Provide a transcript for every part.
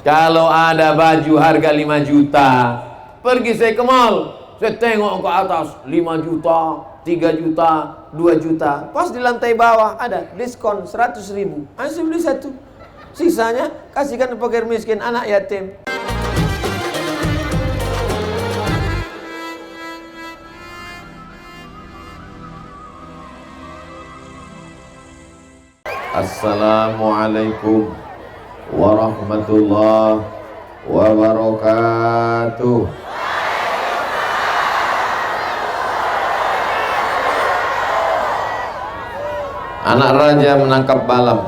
Kalau ada baju harga 5 juta, pergi saya ke mall, saya tengok ke atas 5 juta, 3 juta, 2 juta. Pas di lantai bawah ada diskon 100.000. Saya beli satu. Sisanya kasihkan ke fakir miskin, anak yatim. Assalamualaikum warahmatullahi wabarakatuh. Anak raja menangkap balam.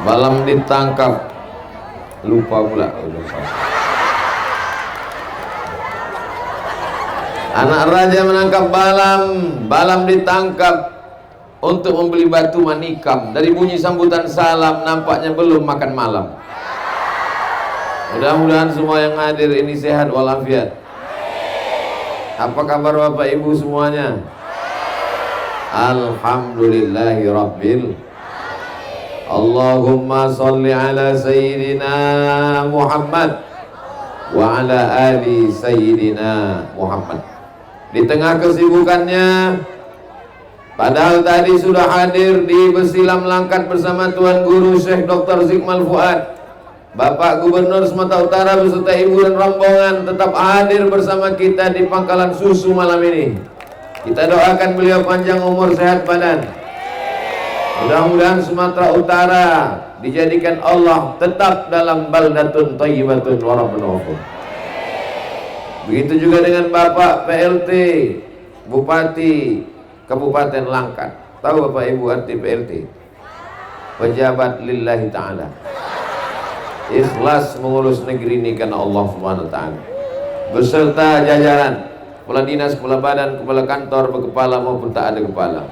Balam ditangkap. Lupa pula. Anak raja menangkap balam. Balam ditangkap untuk membeli batu manikam. Dari bunyi sambutan salam nampaknya belum makan malam. Mudah-mudahan semua yang hadir ini sehat walafiat. Apa kabar Bapak Ibu semuanya? Alhamdulillahi Rabbil. Allahumma salli ala Sayyidina Muhammad wa ala ali Sayyidina Muhammad. Di tengah kesibukannya, padahal tadi sudah hadir di Besilam Langkat bersama Tuan Guru Syekh Dr. Zikmal Fuad, Bapak Gubernur Sumatera Utara beserta Ibu dan rombongan tetap hadir bersama kita di Pangkalan Susu malam ini. Kita doakan beliau panjang umur, sehat badan. Mudah-mudahan Sumatera Utara dijadikan Allah tetap dalam baldatun thayyibatun wa rabbun ghafur. Begitu juga dengan Bapak PLT Bupati Kabupaten Langkat. Tahu Bapak Ibu arti PLT? Pejabat lillahi ta'ala, ikhlas mengurus negeri ini karena Allah subhanahu wa ta'ala, beserta jajaran kepala dinas, kepala badan, kepala kantor, berkepala maupun tak ada kepala,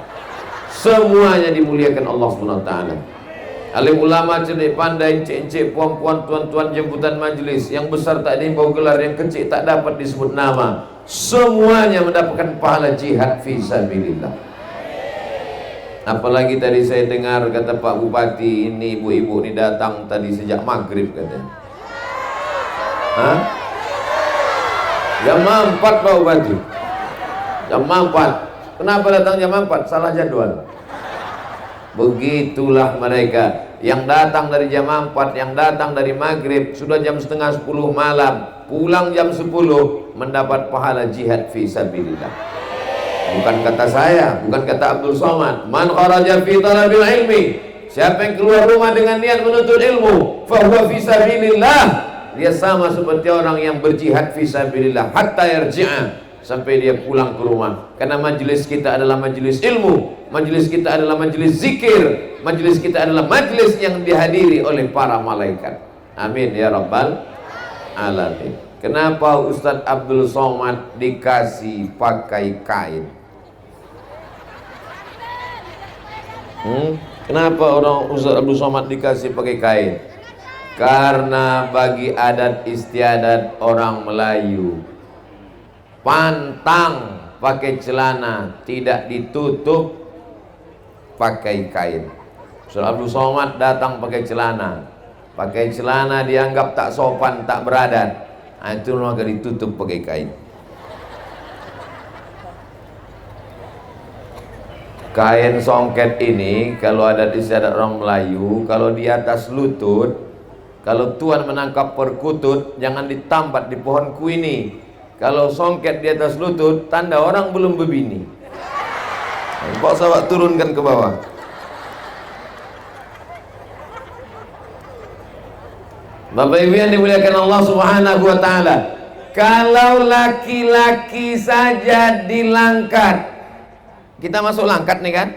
semuanya dimuliakan Allah subhanahu wa ta'ala. Alim ulama, cerdik pandai, encik-encik, puan-puan, tuan-tuan jemputan majelis, yang besar tak ada yang bawa gelar, yang kecil tak dapat disebut nama, semuanya mendapatkan pahala jihad fi sabilillah. Apalagi tadi saya dengar kata Pak Bupati, ini ibu-ibu ini datang tadi sejak maghrib katanya. Hah? Jam 4 Pak Bupati. Jam 4. Kenapa datang jam 4? Salah jadwal. Begitulah mereka yang datang dari jam 4, yang datang dari maghrib, sudah jam setengah 10 malam, pulang jam 10, mendapat pahala jihad fi sabilillah. Bukan kata saya, bukan kata Abdul Somad. Man kharaja fi talabil ilmi, siapa yang keluar rumah dengan niat menuntut ilmu, fa huwa fi sabilillah, dia sama seperti orang yang berjihad fi sabilillah hatta yarji'a, sampai dia pulang ke rumah. Karena majelis kita adalah majelis ilmu, majelis kita adalah majelis zikir, majelis kita adalah majelis yang dihadiri oleh para malaikat. Amin ya rabbal alamin. Kenapa Ustadz Abdul Somad dikasih pakai kain? Kenapa orang Ustadz Abdul Somad dikasih pakai kain? Karena bagi adat istiadat orang Melayu, pantang pakai celana tidak ditutup pakai kain. Ustadz Abdul Somad datang pakai celana. Pakai celana dianggap tak sopan, tak beradat. Itu maka ditutup pakai kain. Kain songket ini kalau ada di istiadat orang Melayu, kalau di atas lutut, kalau tuan menangkap perkutut, jangan ditambat di pohon kuini. Kalau songket di atas lutut, tanda orang belum berbini. Pak sahabat turunkan ke bawah. Bapak Ibu yang dimuliakan Allah subhanahu wa ta'ala, kalau laki-laki saja di Langkat, kita masuk Langkat nih kan?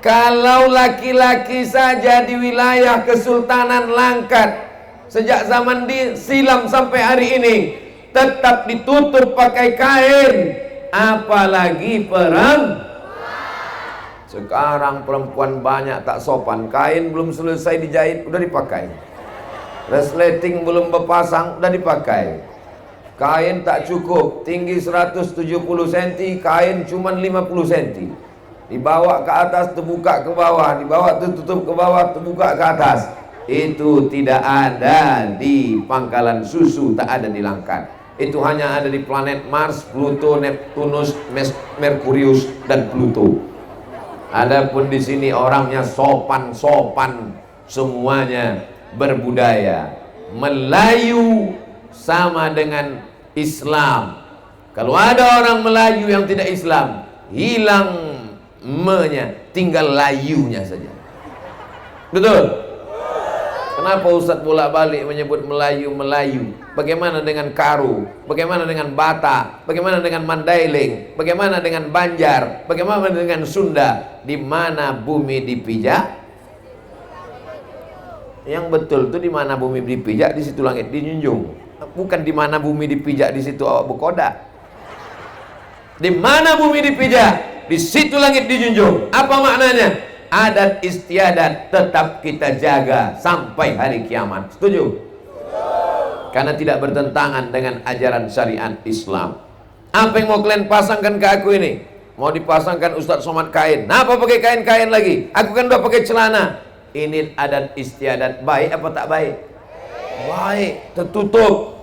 Kalau laki-laki saja di wilayah Kesultanan Langkat, sejak zaman silam sampai hari ini tetap ditutup pakai kain, apalagi perempuan. Sekarang perempuan banyak tak sopan, kain belum selesai dijahit udah dipakai, resleting belum berpasang udah dipakai, kain tak cukup, tinggi 170 cm, kain cuman 50 cm, dibawa ke atas terbuka ke bawah, dibawa tertutup ke bawah terbuka ke atas. Itu tidak ada di pangkalan susu, tak ada di Langkat. Itu hanya ada di planet Mars, Pluto, Neptunus, Merkurius, dan Pluto. Adapun di sini orangnya sopan-sopan, semuanya berbudaya. Melayu sama dengan Islam. Kalau ada orang Melayu yang tidak Islam, hilang me-nya, tinggal layunya saja. Betul? Kenapa Ustadz bolak-balik menyebut Melayu? Bagaimana dengan Karo? Bagaimana dengan Batak? Bagaimana dengan Mandailing? Bagaimana dengan Banjar? Bagaimana dengan Sunda? Di mana bumi dipijak? Yang betul itu di mana bumi dipijak, di situ langit dijunjung. Bukan di mana bumi dipijak, di situ awak berkoda. Di mana bumi dipijak, di situ langit dijunjung. Apa maknanya? Adat istiadat tetap kita jaga sampai hari kiamat. Setuju? Karena tidak bertentangan dengan ajaran syariat Islam. Apa yang mau kalian pasangkan ke aku ini? Mau dipasangkan Ustadz Somad kain? Kenapa pakai kain-kain lagi? Aku kan udah pakai celana. Ini adat istiadat, baik apa tak baik? Baik, tertutup.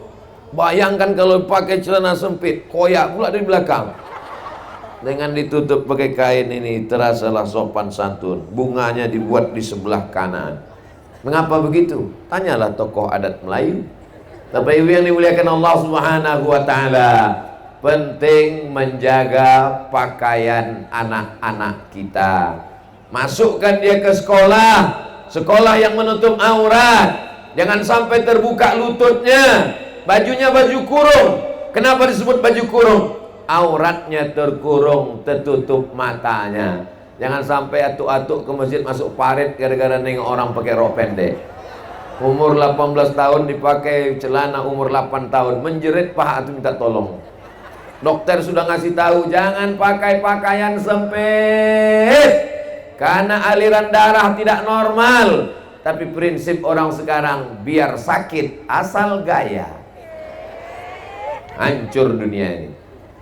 Bayangkan kalau pakai celana sempit, koyak pula dari belakang. Dengan ditutup pakai kain ini, terasalah sopan santun. Bunganya dibuat di sebelah kanan. Mengapa begitu? Tanyalah tokoh adat Melayu. Bapak Ibu yang dimuliakan Allah Subhanahu wa taala, penting menjaga pakaian anak-anak kita. Masukkan dia ke sekolah yang menutup aurat. Jangan sampai terbuka lututnya. Bajunya baju kurung. Kenapa disebut baju kurung? Auratnya terkurung, tertutup matanya. Jangan sampai atuk-atuk ke masjid masuk parit gara-gara nengok orang pakai rok pendek. Umur 18 tahun dipakai celana umur 8 tahun, menjerit paha itu minta tolong. Dokter sudah ngasih tahu jangan pakai pakaian sempit karena aliran darah tidak normal. Tapi prinsip orang sekarang biar sakit asal gaya. Hancur dunia ini.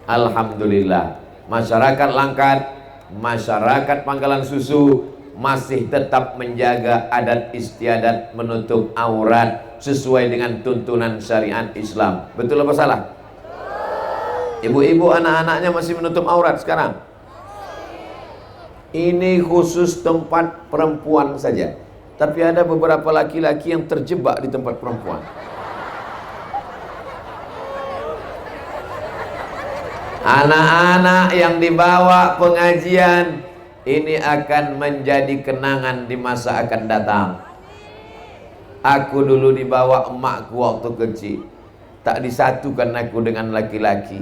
Alhamdulillah, masyarakat Langkat, masyarakat Pangkalan Susu masih tetap menjaga adat istiadat menutup aurat sesuai dengan tuntunan syariat Islam. Betul apa salah? Ibu-ibu anak-anaknya masih menutup aurat sekarang? Ini khusus tempat perempuan saja. Tapi ada beberapa laki-laki yang terjebak di tempat perempuan. Anak-anak yang dibawa pengajian ini akan menjadi kenangan di masa akan datang. Aku dulu dibawa emakku waktu kecil. Tak disatukan aku dengan laki-laki.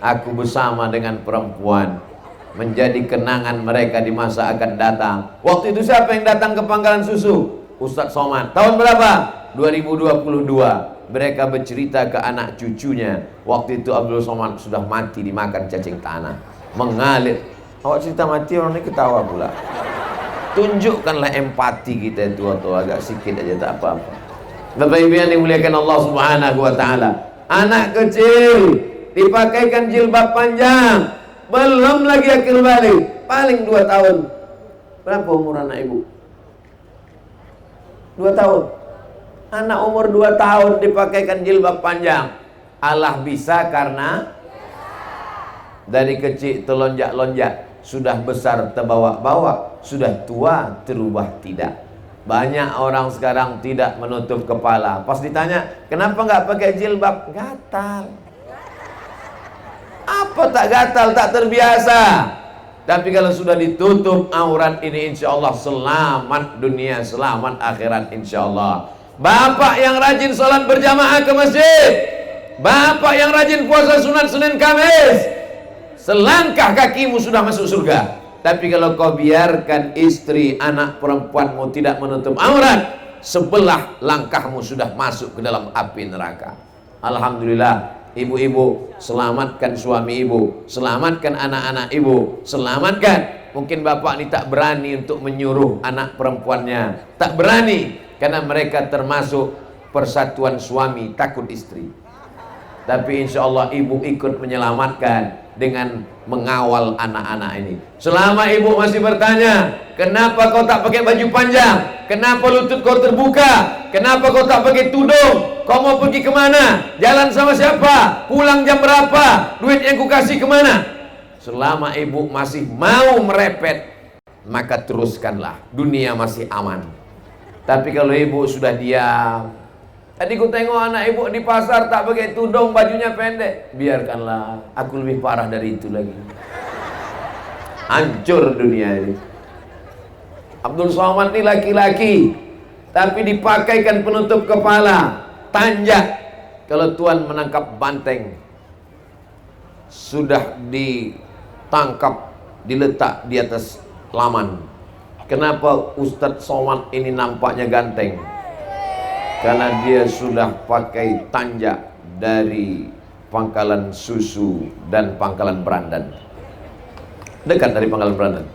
Aku bersama dengan perempuan. Menjadi kenangan mereka di masa akan datang. Waktu itu siapa yang datang ke Pangkalan Susu? Ustadz Somad. Tahun berapa? 2022. Mereka bercerita ke anak cucunya. Waktu itu Abdul Somad sudah mati dimakan cacing tanah, mengalir. Awak cerita mati, orang ini ketawa pula. Tunjukkanlah empati kita itu atau agak sedikit aja, tak apa-apa. Bapak Ibu yang dimuliakan Allah Subhanahu wa taala, anak kecil dipakaikan jilbab panjang, belum lagi akil balik, paling 2 tahun. Berapa umur anak ibu? 2 tahun. Anak umur 2 tahun dipakaikan jilbab panjang. Allah bisa karena dari kecil telonjak-lonjak, sudah besar terbawa-bawa, sudah tua terubah tidak. Banyak orang sekarang tidak menutup kepala. Pas ditanya, kenapa nggak pakai jilbab? Gatal. Apa tak gatal? Tak terbiasa. Tapi kalau sudah ditutup aurat ini, insya Allah selamat dunia, selamat akhirat, insya Allah. Bapak yang rajin sholat berjamaah ke masjid, bapak yang rajin puasa sunat Senin Kamis, selangkah kakimu sudah masuk surga. Tapi kalau kau biarkan istri, anak perempuanmu tidak menutup aurat, sebelah langkahmu sudah masuk ke dalam api neraka. Alhamdulillah, ibu-ibu, selamatkan suami ibu, selamatkan anak-anak ibu, selamatkan. Mungkin bapak ini tak berani untuk menyuruh anak perempuannya, tak berani, karena mereka termasuk persatuan suami takut istri. Tapi insya Allah ibu ikut menyelamatkan. dengan mengawal anak-anak ini. Selama ibu masih bertanya, kenapa kau tak pakai baju panjang? Kenapa lutut kau terbuka? Kenapa kau tak pakai tudung? Kau mau pergi kemana? Jalan sama siapa? Pulang jam berapa? Duit yang kukasih kemana? Selama ibu masih mau merepet, maka teruskanlah, dunia masih aman. Tapi kalau ibu sudah diam, tadi ku tengok anak ibu di pasar tak pakai tudung, bajunya pendek, biarkanlah, aku lebih parah dari itu lagi. Hancur dunia ini. Abdul Somad ini laki-laki, tapi dipakaikan penutup kepala, tanjak. Kalau Tuhan menangkap banteng, sudah ditangkap, diletak di atas laman. Kenapa Ustadz Somad ini nampaknya ganteng? Karena dia sudah pakai tanjak dari Pangkalan Susu dan Pangkalan Berandan. Dekat dari Pangkalan Berandan.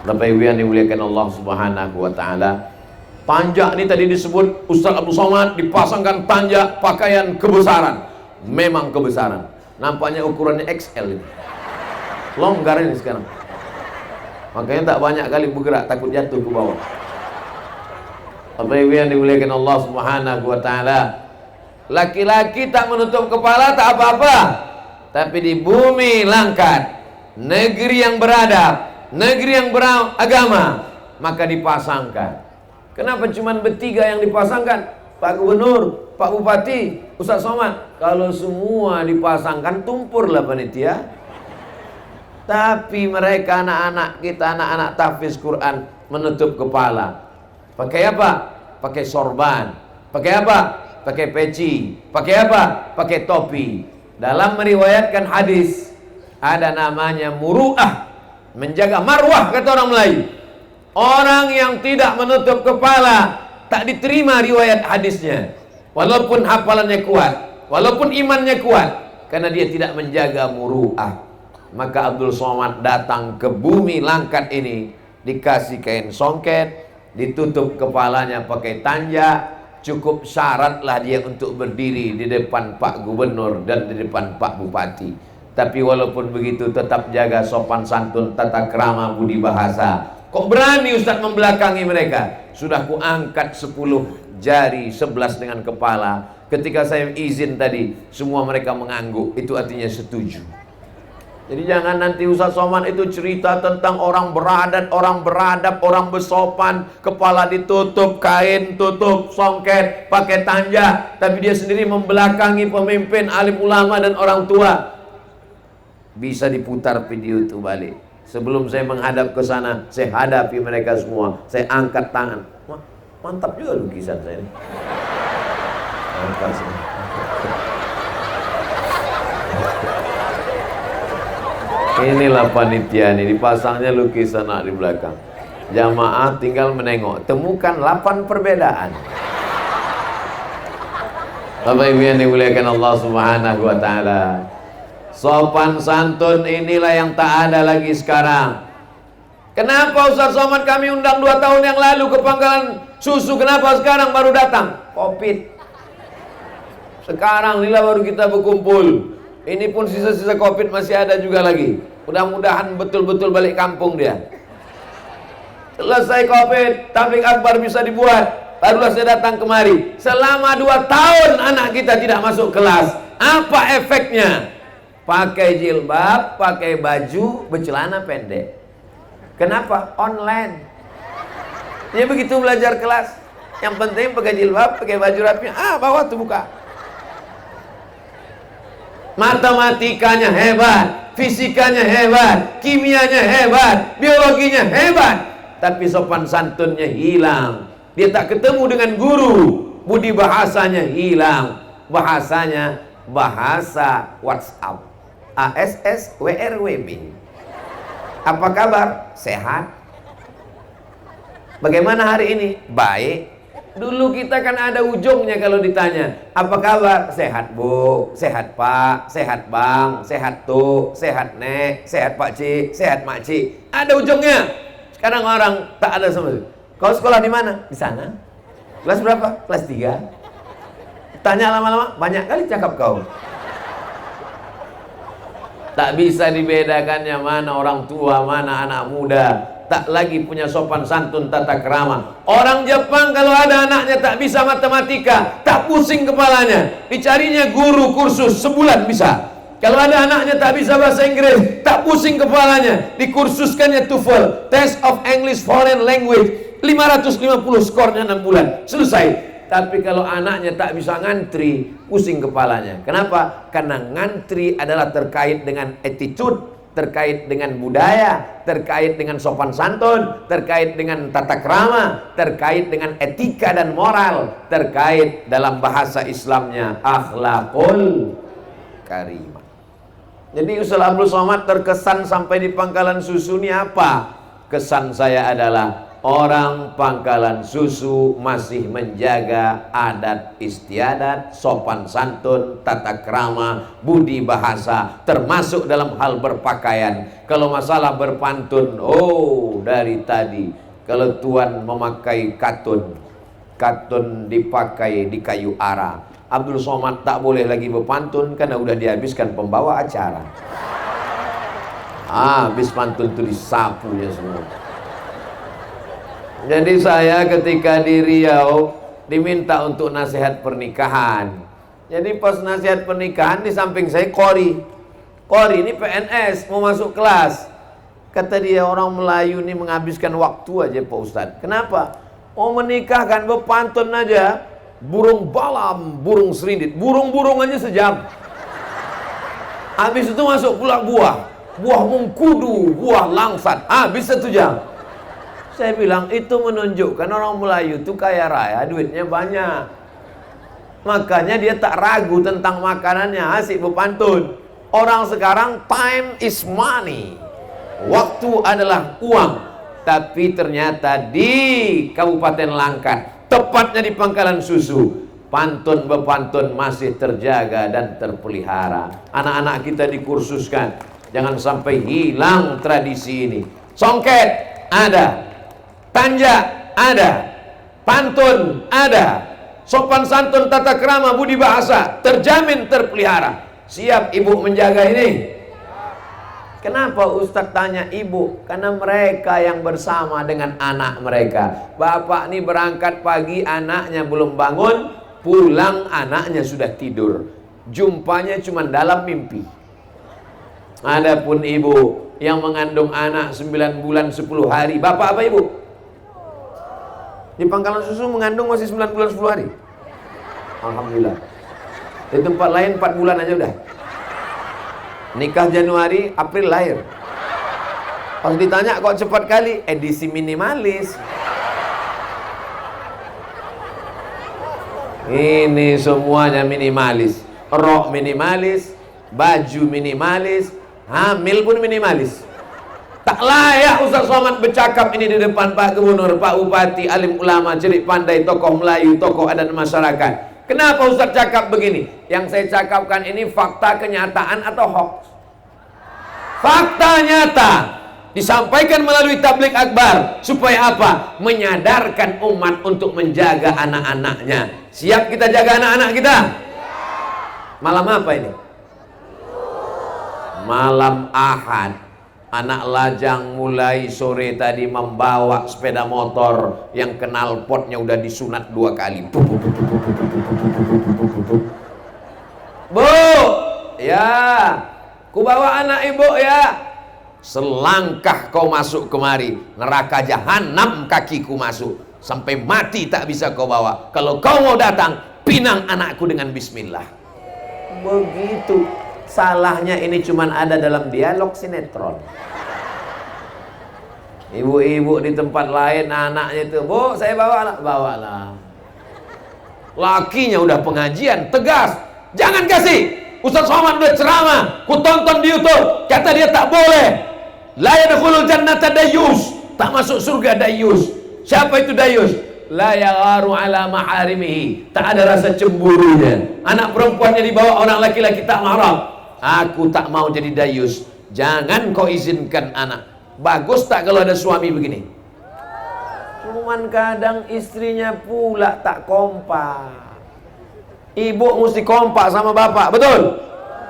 Bapak Ibu yang dimuliakan Allah Subhanahu wa taala, tanjak ini tadi disebut Ustadz Abdul Somad dipasangkan tanjak pakaian kebesaran. Memang kebesaran. Nampaknya ukurannya XL ini. Longgar ini sekarang. Makanya tak banyak kali bergerak, takut jatuh ke bawah. Bapak Ibu yang dimuliakan Allah Subhanahu wa taala, laki-laki tak menutup kepala tak apa-apa, tapi di bumi langkat, negeri yang beradab, negeri yang beragama, maka dipasangkan. Kenapa cuma bertiga yang dipasangkan? Pak Gubernur, Pak Bupati, Ustadz Somad. Kalau semua dipasangkan, tumpurlah panitia. Tapi mereka anak-anak kita, anak-anak tahfiz Quran, menutup kepala. Pakai apa? Pakai sorban. Pakai apa? Pakai peci. Pakai apa? Pakai topi. Dalam meriwayatkan hadis, ada namanya muru'ah, menjaga marwah, kata orang Melayu. Orang yang tidak menutup kepala tak diterima riwayat hadisnya, walaupun hafalannya kuat, walaupun imannya kuat, karena dia tidak menjaga muru'ah. Maka Abdul Somad datang ke bumi langkat ini, dikasih kain songket, ditutup kepalanya pakai tanjak. Cukup syaratlah dia untuk berdiri di depan Pak Gubernur dan di depan Pak Bupati. Tapi walaupun begitu tetap jaga sopan santun, tata krama, budi bahasa. Kok berani Ustadz membelakangi mereka? Sudah kuangkat 10 jari, 11 dengan kepala. Ketika saya izin tadi, semua mereka mengangguk. Itu artinya setuju. Jadi jangan nanti Ustadz Somad itu cerita tentang orang beradat, orang beradab, orang bersopan, kepala ditutup, kain tutup, songket, pakai tanjak, tapi dia sendiri membelakangi pemimpin, alim ulama dan orang tua. Bisa diputar video itu balik. Sebelum saya menghadap ke sana, saya hadapi mereka semua, saya angkat tangan. Wah, mantap juga lukisan saya ini. Mantap sih. Inilah panitia ini, dipasangnya lukisan di belakang. Jamaah tinggal menengok, temukan 8 perbedaan. Bapak Ibu yang dimuliakan Allah Subhanahu wa taala, sopan santun inilah yang tak ada lagi sekarang. Kenapa Ustadz Somad kami undang 2 tahun yang lalu ke Pangkalan Susu, kenapa sekarang baru datang? Covid. Sekarang inilah baru kita berkumpul. Ini pun sisa-sisa Covid masih ada juga lagi. Mudah-mudahan betul-betul balik kampung dia. Selesai Covid, tabligh akbar bisa dibuat, barulah saya datang kemari. Selama 2 tahun anak kita tidak masuk kelas. Apa efeknya? Pakai jilbab, pakai baju, bercelana pendek. Kenapa? Online. Dia begitu belajar kelas. Yang penting pakai jilbab, pakai baju rapi. Bawa tuh buka. Matematikanya hebat, fisikanya hebat, kimianya hebat, biologinya hebat, tapi sopan santunnya hilang. Dia tak ketemu dengan guru, budi bahasanya hilang. Bahasanya bahasa WhatsApp, ASS, WRWB. Apa kabar? Sehat. Bagaimana hari ini? Baik. Dulu kita kan ada ujungnya kalau ditanya, apa kabar? Sehat Bu, sehat Pak, sehat Bang, sehat Tuh, sehat Nek, sehat Pak Ci, sehat Mak Ci. Ada ujungnya. Sekarang orang tak ada sama sekali. Kau sekolah di mana? Di sana. Kelas berapa? Kelas 3. Tanya lama-lama, banyak kali cakap kau. Tak bisa dibedakannya mana orang tua, mana anak muda. Tak lagi punya sopan santun tata krama. Orang Jepang kalau ada anaknya tak bisa matematika, tak pusing kepalanya, dicarinya guru kursus sebulan bisa. Kalau ada anaknya tak bisa bahasa Inggris, tak pusing kepalanya, dikursuskannya TOEFL, Test of English Foreign Language, 550 skornya 6 bulan, selesai. Tapi kalau anaknya tak bisa ngantri, pusing kepalanya. Kenapa? Karena ngantri adalah terkait dengan attitude, terkait dengan budaya, terkait dengan sopan santun, terkait dengan tata krama, terkait dengan etika dan moral, terkait dalam bahasa Islamnya akhlakul karimah. Jadi Ustaz Abdul Somad terkesan sampai di Pangkalan Susu ini apa? Kesan saya adalah orang Pangkalan Susu masih menjaga adat istiadat, sopan santun, tata krama, budi bahasa, termasuk dalam hal berpakaian. Kalau masalah berpantun, oh dari tadi, kalau tuan memakai katun, katun dipakai di kayu ara. Abdul Somad tak boleh lagi berpantun karena udah dihabiskan pembawa acara. Habis pantun itu disapunya semua. Jadi saya ketika di Riau diminta untuk nasihat pernikahan. Jadi pas nasihat pernikahan di samping saya Kori. Kori ini PNS mau masuk kelas. Kata dia, orang Melayu ini menghabiskan waktu aja Pak Ustadz. Kenapa? Mau menikah kan berpantun aja. Burung balam, burung serindit, burung-burung aja sejam. Habis itu masuk pula buah, buah mengkudu, buah langsat, habis 1 jam. Saya bilang itu menunjukkan orang Melayu itu kaya raya, duitnya banyak. Makanya dia tak ragu tentang makanannya, asik berpantun. Orang sekarang time is money, waktu adalah uang. Tapi ternyata di Kabupaten Langkat, tepatnya di Pangkalan Susu, pantun berpantun masih terjaga dan terpelihara. Anak-anak kita dikursuskan, jangan sampai hilang tradisi ini. Songket ada, tanjak ada, pantun ada, sopan santun tata krama budi bahasa terjamin terpelihara. Siap ibu menjaga ini? Kenapa Ustadz tanya ibu? Karena mereka yang bersama dengan anak mereka. Bapak ini berangkat pagi, anaknya belum bangun, pulang anaknya sudah tidur. Jumpanya cuma dalam mimpi. Adapun ibu yang mengandung anak 9 bulan 10 hari. Bapak apa ibu? Di Pangkalan Susu mengandung masih 9 bulan 10 hari. Alhamdulillah. Di tempat lain 4 bulan aja udah. Nikah Januari, April lahir. Pas ditanya kok cepat kali, edisi minimalis. Ini semuanya minimalis. Rok minimalis, baju minimalis, hamil pun minimalis. Tak layak Ustaz Somad bercakap ini di depan Pak Gubernur, Pak Bupati, alim ulama, cerik pandai, tokoh Melayu, tokoh adat masyarakat. Kenapa Ustaz cakap begini? Yang saya cakapkan ini fakta kenyataan atau hoax? Fakta nyata. Disampaikan melalui tablik akbar. Supaya apa? Menyadarkan umat untuk menjaga anak-anaknya. Siap kita jaga anak-anak kita? Malam apa ini? Malam Ahad. Anak lajang mulai sore tadi membawa sepeda motor yang knalpotnya udah disunat 2 kali. Bu, ya, ku bawa anak ibu ya. Selangkah kau masuk kemari, neraka jahanam kakiku masuk. Sampai mati tak bisa kau bawa. Kalau kau mau datang, pinang anakku dengan bismillah. Begitu. Salahnya ini cuman ada dalam dialog sinetron. Ibu-ibu di tempat lain anaknya itu, bu saya bawa anak, bawalah. Lakinya udah pengajian tegas, jangan kasih. Ustaz Somad udah ceramah, ku tonton di YouTube, kata dia tak boleh. La yadkhulul jannata dayyus, tak masuk surga dayyus. Siapa itu dayyus? La yagharu ala maharimihi, tak ada rasa cemburunya. Anak perempuannya dibawa orang laki-laki tak mahram. Aku tak mau jadi dayyus. Jangan kau izinkan anak. Bagus tak kalau ada suami begini? Cuman kadang istrinya pula tak kompak. Ibu mesti kompak sama bapak, betul?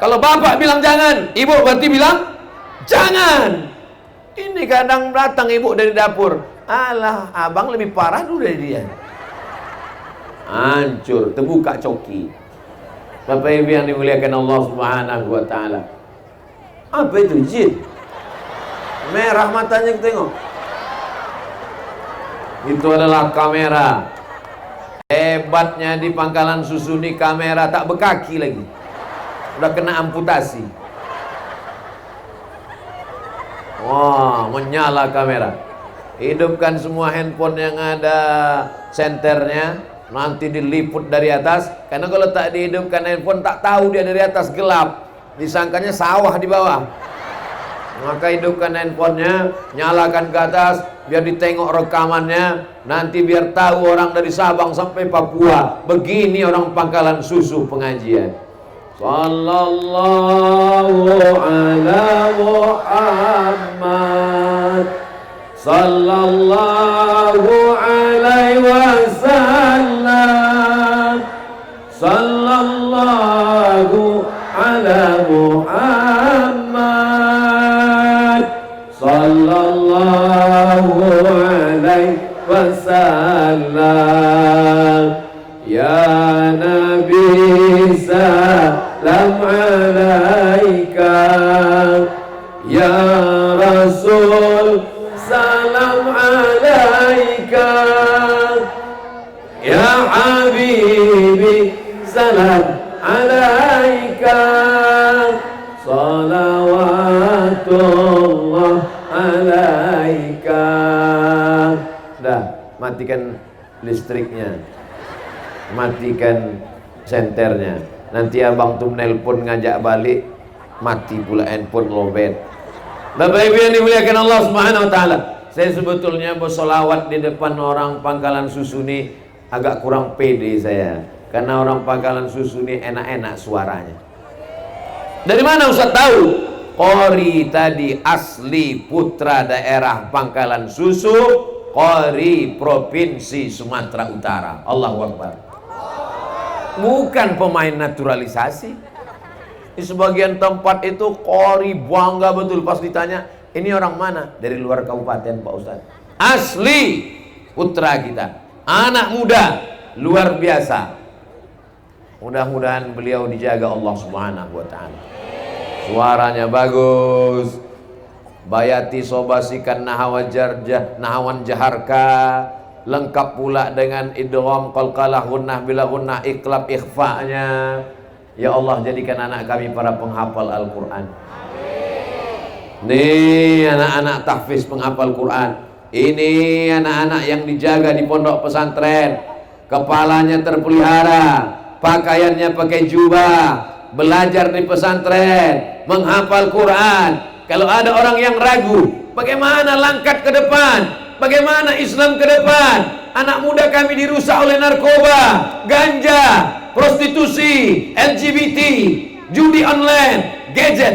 Kalau bapak bilang jangan, ibu berarti bilang jangan. Ini kadang datang ibu dari dapur, alah abang lebih parah dulu dari dia. Hancur, terbuka coki. Bapak ibu yang dimuliakan Allah Subhanahu wa ta'ala. Apa itu jin? Merah matanya, tengok. Itu adalah kamera. Hebatnya di Pangkalan Susu ini kamera tak berkaki lagi. Udah kena amputasi. Wah, menyala kamera. Hidupkan semua handphone yang ada senternya, nanti diliput dari atas. Karena kalau tak dihidupkan handphone, tak tahu dia dari atas, gelap. Disangkanya sawah di bawah. Maka hidupkan handphonenya, nyalakan ke atas, biar ditengok rekamannya. Nanti biar tahu orang dari Sabang sampai Papua, begini orang Pangkalan Susu pengajian. Sallallahu ala Muhammad, sallallahu alaihi wasallam, sallallahu ala Muhammad, sallallahu alaihi wasallam. Ya Nabi salam alaika, ya Rasul salam alaika, ya Habibi salam alaika, salawatullah alaika. Dah, matikan listriknya, matikan senternya. Nanti abang tuh nelpon ngajak balik, mati pula handphone lobet. Bapak ibu yang dimuliakan Allah Subhanahu wa ta'ala, saya sebetulnya bersolawat di depan orang Pangkalan Susu ini agak kurang pede saya, karena orang Pangkalan Susu ini enak-enak suaranya. Dari mana Ustaz tahu? Qori tadi asli putra daerah Pangkalan Susu, Qori Provinsi Sumatera Utara. Allahu Akbar. Bukan pemain naturalisasi. Di sebagian tempat itu Qori bangga betul pas ditanya, ini orang mana? Dari luar kabupaten Pak Ustaz. Asli putra kita, anak muda luar biasa. Mudah-mudahan beliau dijaga Allah Subhanahu wa ta'ala. Suaranya bagus. Bayati sobasikan nahawan jaharka, lengkap pula dengan idgham qalqalah gunnah bila gunnah, iklab ikhfa'nya. Ya Allah, jadikan anak kami para penghafal Al-Quran. Nih anak-anak tahfiz penghafal Quran. Ini anak-anak yang dijaga di pondok pesantren, kepalanya terpelihara, pakaiannya pakai jubah, belajar di pesantren, menghafal Quran. Kalau ada orang yang ragu, bagaimana langkah ke depan, bagaimana Islam ke depan, anak muda kami dirusak oleh narkoba, ganja, prostitusi, LGBT, judi online, gadget.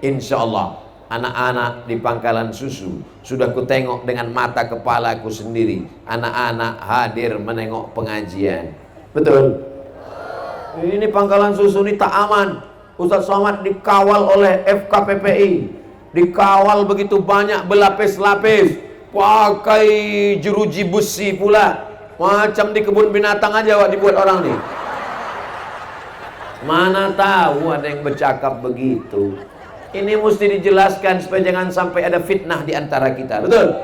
Insya Allah anak-anak di Pangkalan Susu sudah kutengok dengan mata kepalaku sendiri. Anak-anak hadir menengok pengajian. Betul? Ini Pangkalan Susu ini tak aman. Ustaz Somad dikawal oleh FKPPI, dikawal begitu banyak berlapis-lapis, pakai jeruji besi pula, macam di kebun binatang aja wak dibuat orang nih. Mana tahu ada yang bercakap begitu. Ini mesti dijelaskan supaya jangan sampai ada fitnah di antara kita. Betul?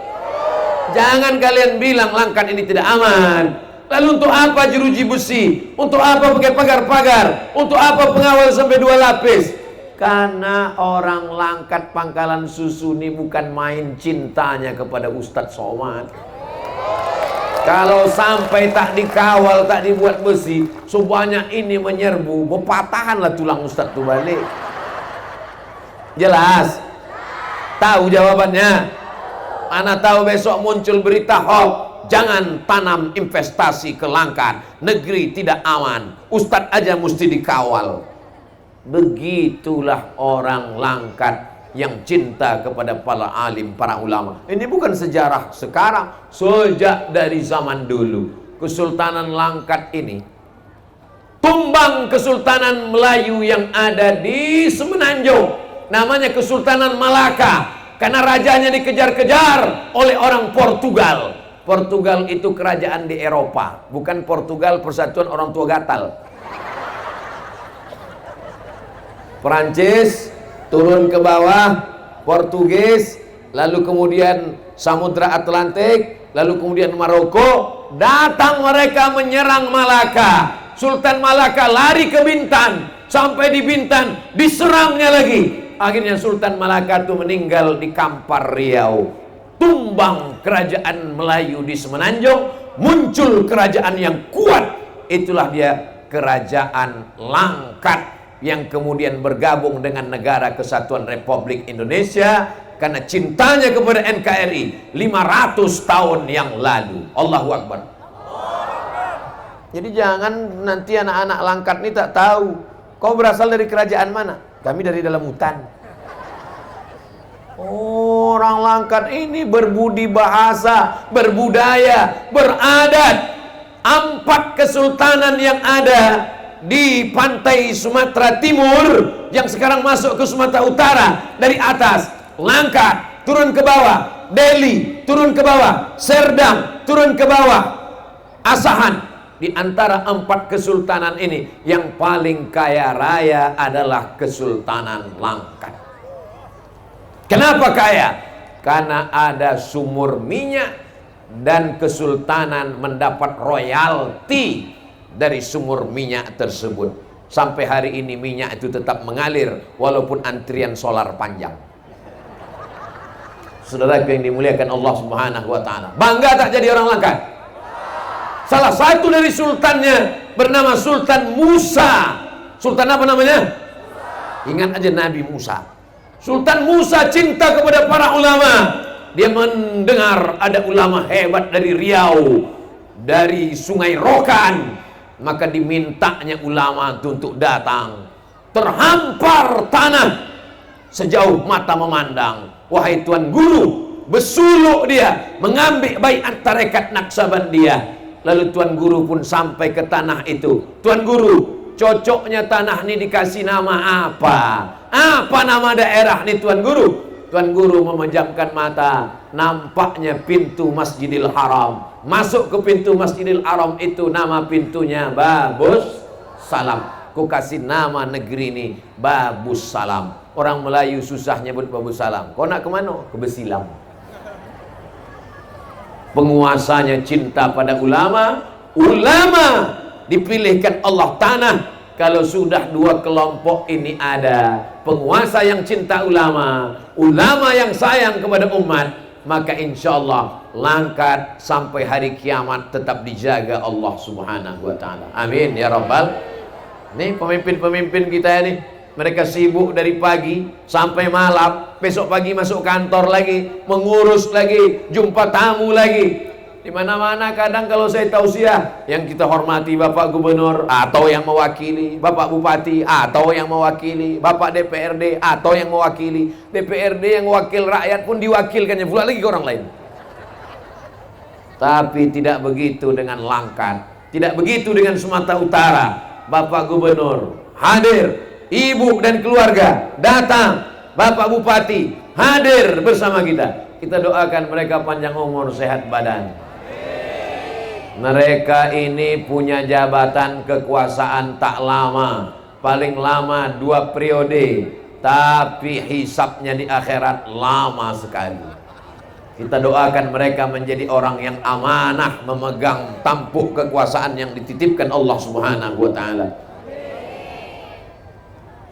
Jangan kalian bilang Langkat ini tidak aman. Lalu untuk apa jeruji besi? Untuk apa pakai pagar-pagar? Untuk apa pengawal sampai 2 lapis? Karena orang Langkat Pangkalan Susu ini bukan main cintanya kepada Ustadz Somad. Kalau sampai tak dikawal, tak dibuat besi, sebanyak ini menyerbu, berpatahanlah tulang Ustadz itu balik. Jelas? Tahu jawabannya? Ana tahu besok muncul berita hoax. Jangan tanam investasi ke Langkat, negeri tidak aman, Ustadz aja mesti dikawal. Begitulah orang Langkat yang cinta kepada para alim, para ulama. Ini bukan sejarah sekarang, sejak dari zaman dulu. Kesultanan Langkat ini tumbang Kesultanan Melayu yang ada di Semenanjung, namanya Kesultanan Malaka, karena rajanya dikejar-kejar oleh orang Portugal. Portugal itu kerajaan di Eropa, bukan Portugal persatuan orang tua gatal. Perancis turun ke bawah, Portugis, lalu kemudian Samudra Atlantik, lalu kemudian Maroko, datang mereka menyerang Malaka. Sultan Malaka lari ke Bintan, sampai di Bintan diserangnya lagi. Akhirnya Sultan Malaka itu meninggal di Kampar Riau. Tumbang kerajaan Melayu di Semenanjung, muncul kerajaan yang kuat. Itulah dia Kerajaan Langkat, yang kemudian bergabung dengan Negara Kesatuan Republik Indonesia karena cintanya kepada NKRI 500 tahun yang lalu. Allahu Akbar. Jadi jangan nanti anak-anak Langkat ini tak tahu kau berasal dari kerajaan mana. Kami dari dalam hutan. Orang Langkat ini berbudi bahasa, berbudaya, beradat. 4 kesultanan yang ada di pantai Sumatera Timur yang sekarang masuk ke Sumatera Utara, dari atas Langkat turun ke bawah, Delhi turun ke bawah, Serdang turun ke bawah, Asahan. Di antara 4 kesultanan ini yang paling kaya raya adalah Kesultanan Langkat. Kenapa kaya? Karena ada sumur minyak dan kesultanan mendapat royalti dari sumur minyak tersebut. Sampai hari ini minyak itu tetap mengalir walaupun antrian solar panjang. Saudara yang dimuliakan Allah Subhanahu wa taala, bangga tak jadi orang Langkat? Salah satu dari sultannya bernama Sultan Musa. Sultan apa namanya? Ingat aja Nabi Musa. Sultan Musa cinta kepada para ulama. Dia mendengar ada ulama hebat dari Riau, dari Sungai Rokan, maka dimintanya ulama untuk datang. Terhampar tanah sejauh mata memandang. Wahai Tuan Guru, besuluk dia mengambil baiat tarekat Naksabandiyah. Lalu Tuan Guru pun sampai ke tanah itu. Tuan Guru, cocoknya tanah ini dikasih nama apa? Apa nama daerah ini Tuan Guru? Tuan Guru memejamkan mata, nampaknya pintu Masjidil Haram. Masuk ke pintu Masjidil Haram itu, nama pintunya Babus Salam. Ku kasih nama negeri ini Babus Salam. Orang Melayu susah nyebut Babus Salam. Kau nak kemana? Ke Besilam. Penguasanya cinta pada ulama. Ulama dipilihkan Allah tanah. Kalau sudah 2 kelompok ini ada, penguasa yang cinta ulama, ulama yang sayang kepada umat, maka insya Allah Langkat sampai hari kiamat tetap dijaga Allah Subhanahu wa ta'ala. Amin ya Rabbal. Nih pemimpin-pemimpin kita ini, mereka sibuk dari pagi sampai malam, besok pagi masuk kantor lagi, mengurus lagi, jumpa tamu lagi. Di mana-mana kadang kalau saya tausiah, yang kita hormati Bapak Gubernur atau yang mewakili, Bapak Bupati atau yang mewakili, Bapak DPRD atau yang mewakili, DPRD yang wakil rakyat pun diwakilkannya pula lagi ke orang lain. Tapi tidak begitu dengan Langkat, tidak begitu dengan Sumatera Utara. Bapak Gubernur hadir, Ibu dan keluarga datang, Bapak Bupati hadir bersama kita. Kita doakan mereka panjang umur, sehat badan. Mereka ini punya jabatan kekuasaan tak lama, paling lama 2 periode, tapi hisapnya di akhirat lama sekali. Kita doakan mereka menjadi orang yang amanah, memegang tampuk kekuasaan yang dititipkan Allah Subhanahu wa ta'ala.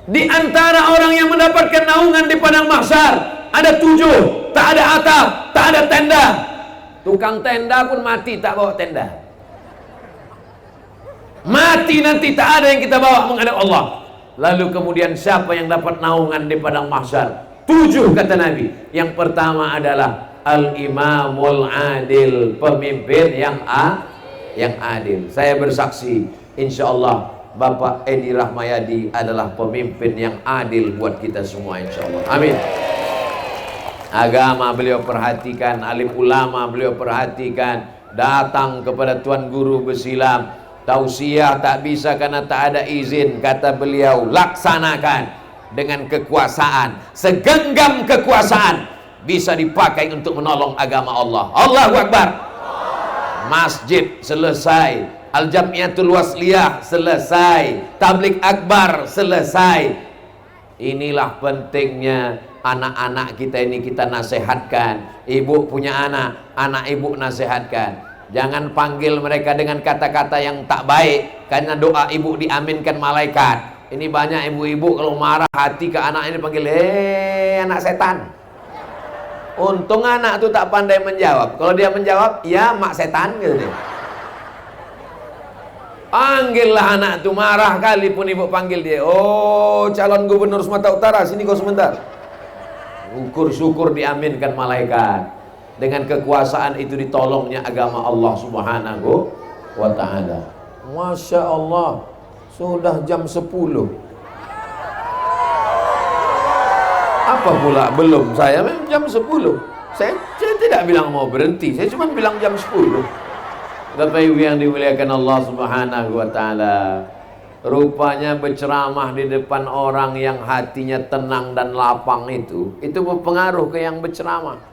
Di antara orang yang mendapatkan naungan di padang mahsyar ada 7, tak ada atap, tak ada tenda. Tukang tenda pun mati tak bawa tenda. Mati nanti tak ada yang kita bawa menghadap Allah. Lalu kemudian siapa yang dapat naungan di padang mahsyar? 7 kata Nabi. Yang pertama adalah Al-Imamul Adil, pemimpin yang adil. Saya bersaksi, insya Allah Bapak Edi Rahmayadi adalah pemimpin yang adil buat kita semua, insya Allah. Amin. Agama beliau perhatikan, alim ulama beliau perhatikan, datang kepada Tuan Guru Besilam, Tausiah tak bisa karena tak ada izin. Kata beliau, laksanakan dengan kekuasaan. Segenggam kekuasaan bisa dipakai untuk menolong agama Allah. Allahu Akbar. Masjid selesai, Al-Jamiatul Wasliyah selesai, Tabligh Akbar selesai. Inilah pentingnya anak-anak kita ini kita nasihatkan. Ibu punya anak ibu nasihatkan. Jangan panggil mereka dengan kata-kata yang tak baik, karena doa ibu diaminkan malaikat. Ini banyak ibu-ibu kalau marah hati ke anak ini panggil, hei anak setan. Untung anak tuh tak pandai menjawab. Kalau dia menjawab, ya mak setan gitu deh. Panggillah anak tuh, marah kali pun ibu panggil dia. Oh, calon gubernur Sumatera Utara, sini kau sebentar. Syukur diaminkan malaikat. Dengan kekuasaan itu ditolongnya agama Allah Subhanahu wa ta'ala. Masya Allah, sudah jam 10. Apa pula belum? Saya memang jam 10. Saya tidak bilang mau berhenti, saya cuma bilang jam 10. Bapak Ibu yang dimuliakan Allah Subhanahu wa ta'ala, rupanya berceramah di depan orang yang hatinya tenang dan lapang itu berpengaruh ke yang berceramah.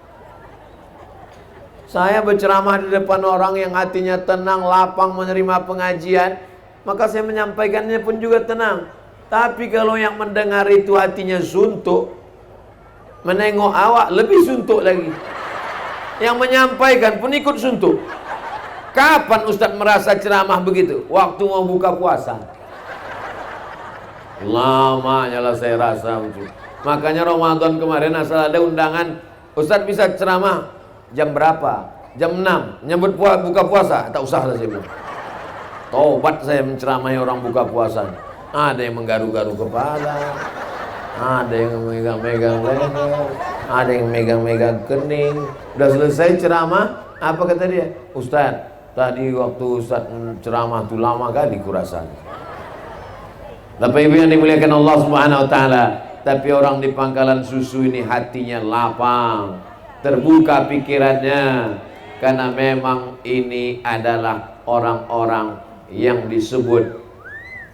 Saya berceramah di depan orang yang hatinya tenang, lapang, menerima pengajian, maka saya menyampaikannya pun juga tenang. Tapi kalau yang mendengar itu hatinya suntuk, menengok awak lebih suntuk lagi. Yang menyampaikan pun ikut suntuk. Kapan Ustadz merasa ceramah begitu? Waktu mau buka puasa. Lamanya lah saya rasa. Makanya Ramadan kemarin asal ada undangan, Ustadz bisa ceramah jam berapa? Jam 6 nyebut buka puasa. Tak usah lah saya bilang. Tobat saya menceramahi orang buka puasa. Ada yang menggaru-garu kepala, ada yang megang-megang leher, ada yang megang-megang kening. Udah selesai ceramah, apa kata dia? Ustadz, tadi waktu Ustadz ceramah tuh lama kali kurasa. Bapak Ibu yang dimuliakan Allah Subhanahu wa ta'ala, tapi orang di Pangkalan Susu ini hatinya lapang, terbuka pikirannya, karena memang ini adalah orang-orang yang disebut,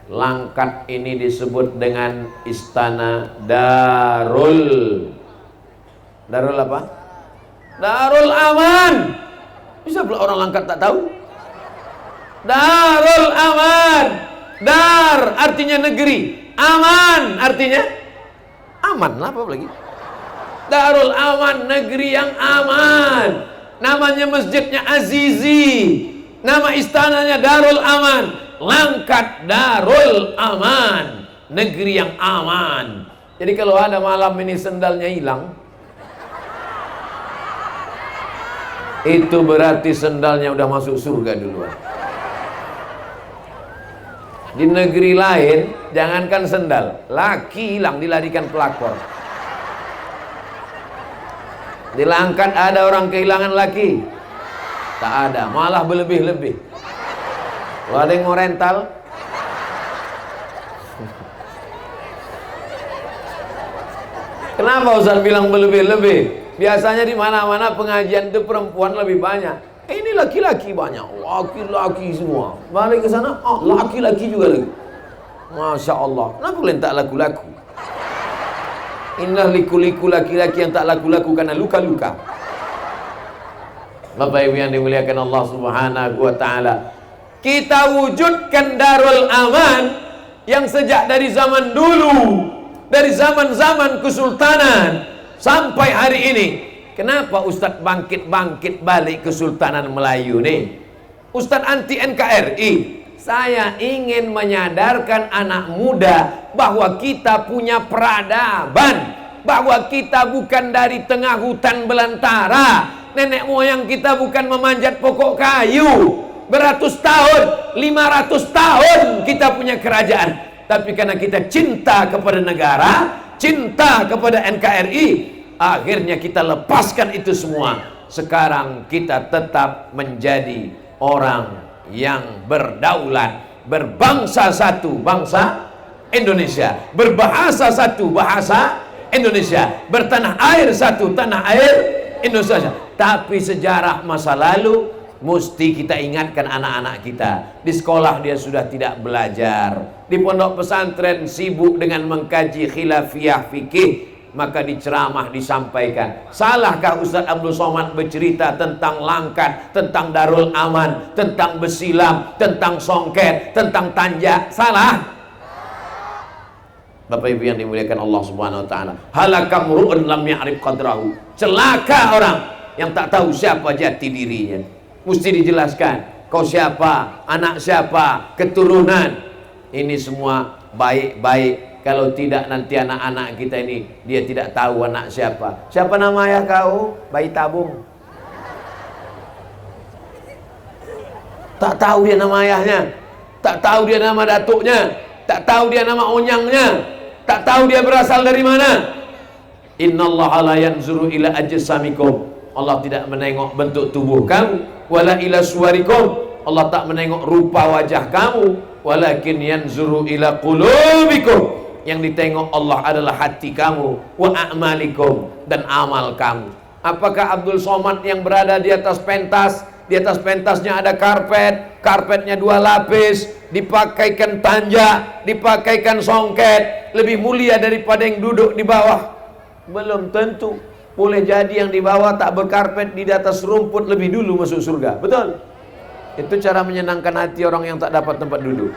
Langkat ini disebut dengan istana Darul apa? Darul Aman. Bisa pula orang Langkat tak tahu? Darul Aman. Dar artinya negeri, aman artinya aman. Apa lagi? Darul Aman, negeri yang aman. Namanya masjidnya Azizi, nama istananya Darul Aman. Langkat Darul Aman, negeri yang aman. Jadi kalau ada malam ini sendalnya hilang, itu berarti sendalnya udah masuk surga duluan. Di negeri lain, jangankan sendal, laki hilang dilarikan pelakor. Di Langkat ada orang kehilangan laki? Tak ada, malah berlebih-lebih. Kalau ada yang mau rental, kenapa Ustaz bilang berlebih-lebih? Biasanya di mana-mana pengajian itu perempuan lebih banyak. Ini laki-laki banyak, laki-laki semua. Balik ke sana, oh, laki-laki juga lagi. Masya Allah. Kenapa kalian tak laku-laku? Indah liku-liku laki-laki yang tak laku-laku karena luka-luka. Bapak Ibu yang dimuliakan Allah Subhanahu wa ta'ala, kita wujudkan Darul Aman yang sejak dari zaman dulu, dari zaman-zaman kesultanan sampai hari ini. Kenapa Ustadz bangkit-bangkit balik Kesultanan Melayu nih? Ustadz anti NKRI. Saya ingin menyadarkan anak muda bahwa kita punya peradaban, bahwa kita bukan dari tengah hutan belantara. Nenek moyang kita bukan memanjat pokok kayu. Beratus tahun, 500 tahun kita punya kerajaan. Tapi karena kita cinta kepada negara, cinta kepada NKRI, akhirnya kita lepaskan itu semua. Sekarang kita tetap menjadi orang yang berdaulat, berbangsa satu, bangsa Indonesia, berbahasa satu, bahasa Indonesia, bertanah air satu, tanah air Indonesia. Tapi sejarah masa lalu mesti kita ingatkan anak-anak kita. Di sekolah dia sudah tidak belajar, di pondok pesantren sibuk dengan mengkaji khilafiyah fikih, maka diceramah disampaikan. Salahkah Ustaz Abdul Somad bercerita tentang langkat, tentang Darul Aman, tentang besilam, tentang songket, tentang tanjak? Salah. Bapak Ibu yang dimuliakan Allah Subhanahu wa taala. Halakam ru'un lam ya'rif qadrahu. Celaka orang yang tak tahu siapa jati dirinya. Mesti dijelaskan, kau siapa, anak siapa, keturunan. Ini semua baik-baik. Kalau tidak nanti anak-anak kita ini dia tidak tahu anak siapa. Siapa nama ayah kau? Bayi tabung. Tak tahu dia nama ayahnya, tak tahu dia nama datuknya, tak tahu dia nama onyangnya, tak tahu dia berasal dari mana. Innallaha la yanzuru ila ajsamikum. Allah tidak menengok bentuk tubuh kamu, wala ila suwarikum. Allah tak menengok rupa wajah kamu, walakin yanzuru ila qulubikum. Yang ditengok Allah adalah hati kamu, wa a'malikum, dan amal kamu. Apakah Abdul Somad yang berada di atas pentas, di atas pentasnya ada karpet, karpetnya 2 lapis, dipakaikan tanjak, dipakaikan songket, lebih mulia daripada yang duduk di bawah? Belum tentu. Boleh jadi yang di bawah tak berkarpet, di atas rumput lebih dulu masuk surga. Betul? Itu cara menyenangkan hati orang yang tak dapat tempat duduk.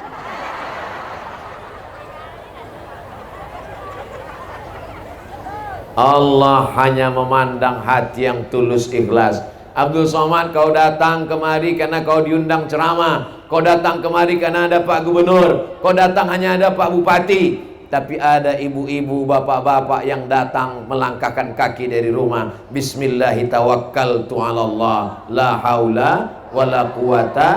Allah hanya memandang hati yang tulus ikhlas. Abdul Somad, kau datang kemari karena kau diundang ceramah, kau datang kemari karena ada Pak Gubernur, kau datang hanya ada Pak Bupati. Tapi ada ibu-ibu, bapak-bapak yang datang melangkahkan kaki dari rumah. Bismillahi tawakkaltu 'alallah, la haula wala quwata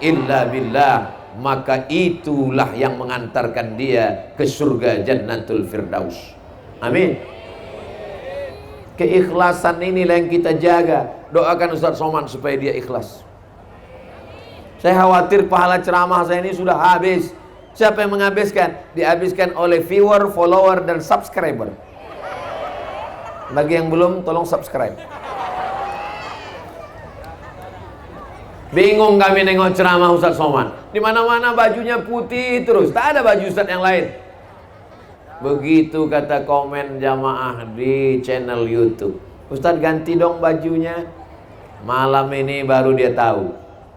illa billah. Maka itulah yang mengantarkan dia ke surga Jannatul Firdaus. Amin. Keikhlasan inilah yang kita jaga. Doakan Ustaz Somad supaya dia ikhlas. Saya khawatir pahala ceramah saya ini sudah habis. Siapa yang menghabiskan? Dihabiskan oleh viewer, follower, dan subscriber. Bagi yang belum, tolong subscribe. Bingung kami nengok ceramah Ustaz Somad. Di mana-mana bajunya putih terus, tak ada baju Ustaz yang lain. Begitu kata komen jamaah di channel YouTube. Ustaz ganti dong bajunya. Malam ini baru dia tahu.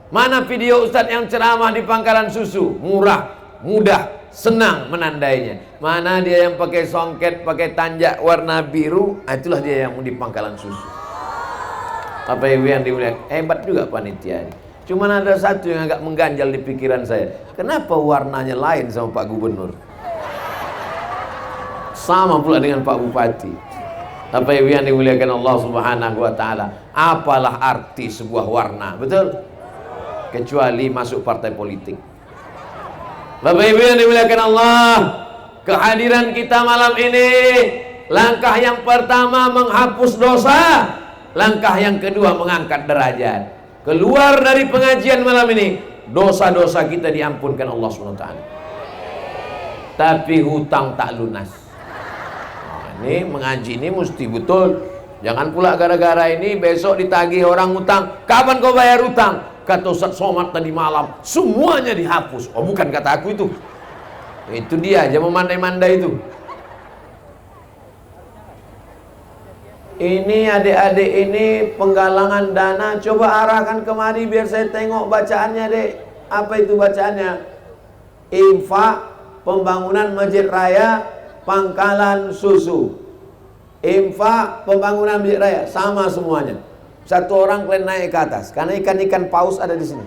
Mana video Ustaz yang ceramah di Pangkalan Susu? Murah, mudah, senang menandainya. Mana dia yang pakai songket, pakai tanjak warna biru? Itulah dia yang di Pangkalan Susu. Apa yang dimuliakan? Hebat juga panitia. Cuman ada satu yang agak mengganjal di pikiran saya. Kenapa warnanya lain sama Pak Gubernur? Sama pula dengan Pak Bupati. Apa yang dimuliakan Allah Subhanahu wa taala? Apalah arti sebuah warna? Betul? Kecuali masuk partai politik. Bapak Ibu yang dimuliakan Allah, kehadiran kita malam ini, langkah yang pertama menghapus dosa, langkah yang kedua mengangkat derajat. Keluar dari pengajian malam ini, dosa-dosa kita diampunkan Allah SWT. Tapi hutang tak lunas. Nah, ini mengaji ini mesti betul. Jangan pula gara-gara ini besok ditagih orang hutang. Kapan kau bayar hutang? Kata Ustaz Somad tadi malam, semuanya dihapus. Oh, bukan kata aku itu. Itu dia aja memandai-mandai itu. Ini adik-adik ini penggalangan dana. Coba arahkan kemari biar saya tengok bacaannya, Dek. Apa itu bacaannya? Infak pembangunan Masjid Raya Pangkalan Susu. Infak pembangunan Masjid Raya, sama semuanya. Satu orang kalian naik ke atas, karena ikan-ikan paus ada di sini.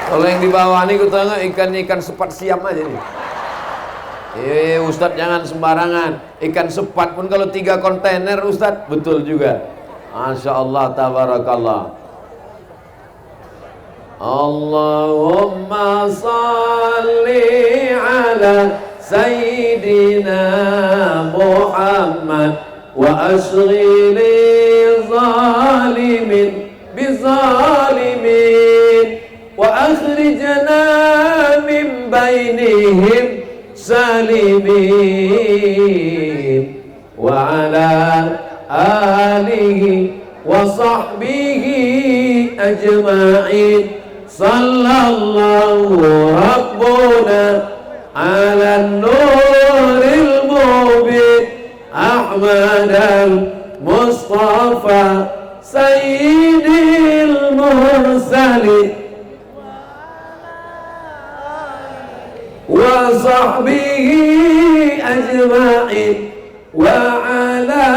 Kalau yang di bawah ini kutanya ikan-ikan sepat siam aja nih. Ustadz jangan sembarangan. Ikan sepat pun kalau 3 kontainer Ustadz, betul juga. Masya Allah, tabarakallah. Allahumma salli ala Sayyidina Muhammad wa ashghili zalimin bizalimin wa akhrijna min bainihim salimin wa ala alihi wa sahbihi ajma'in. Sallallahu rabbuna ala nuril mubin Ahmad al-Mustafa sayyidil mursalin wa sahbihi ajma'in wa ala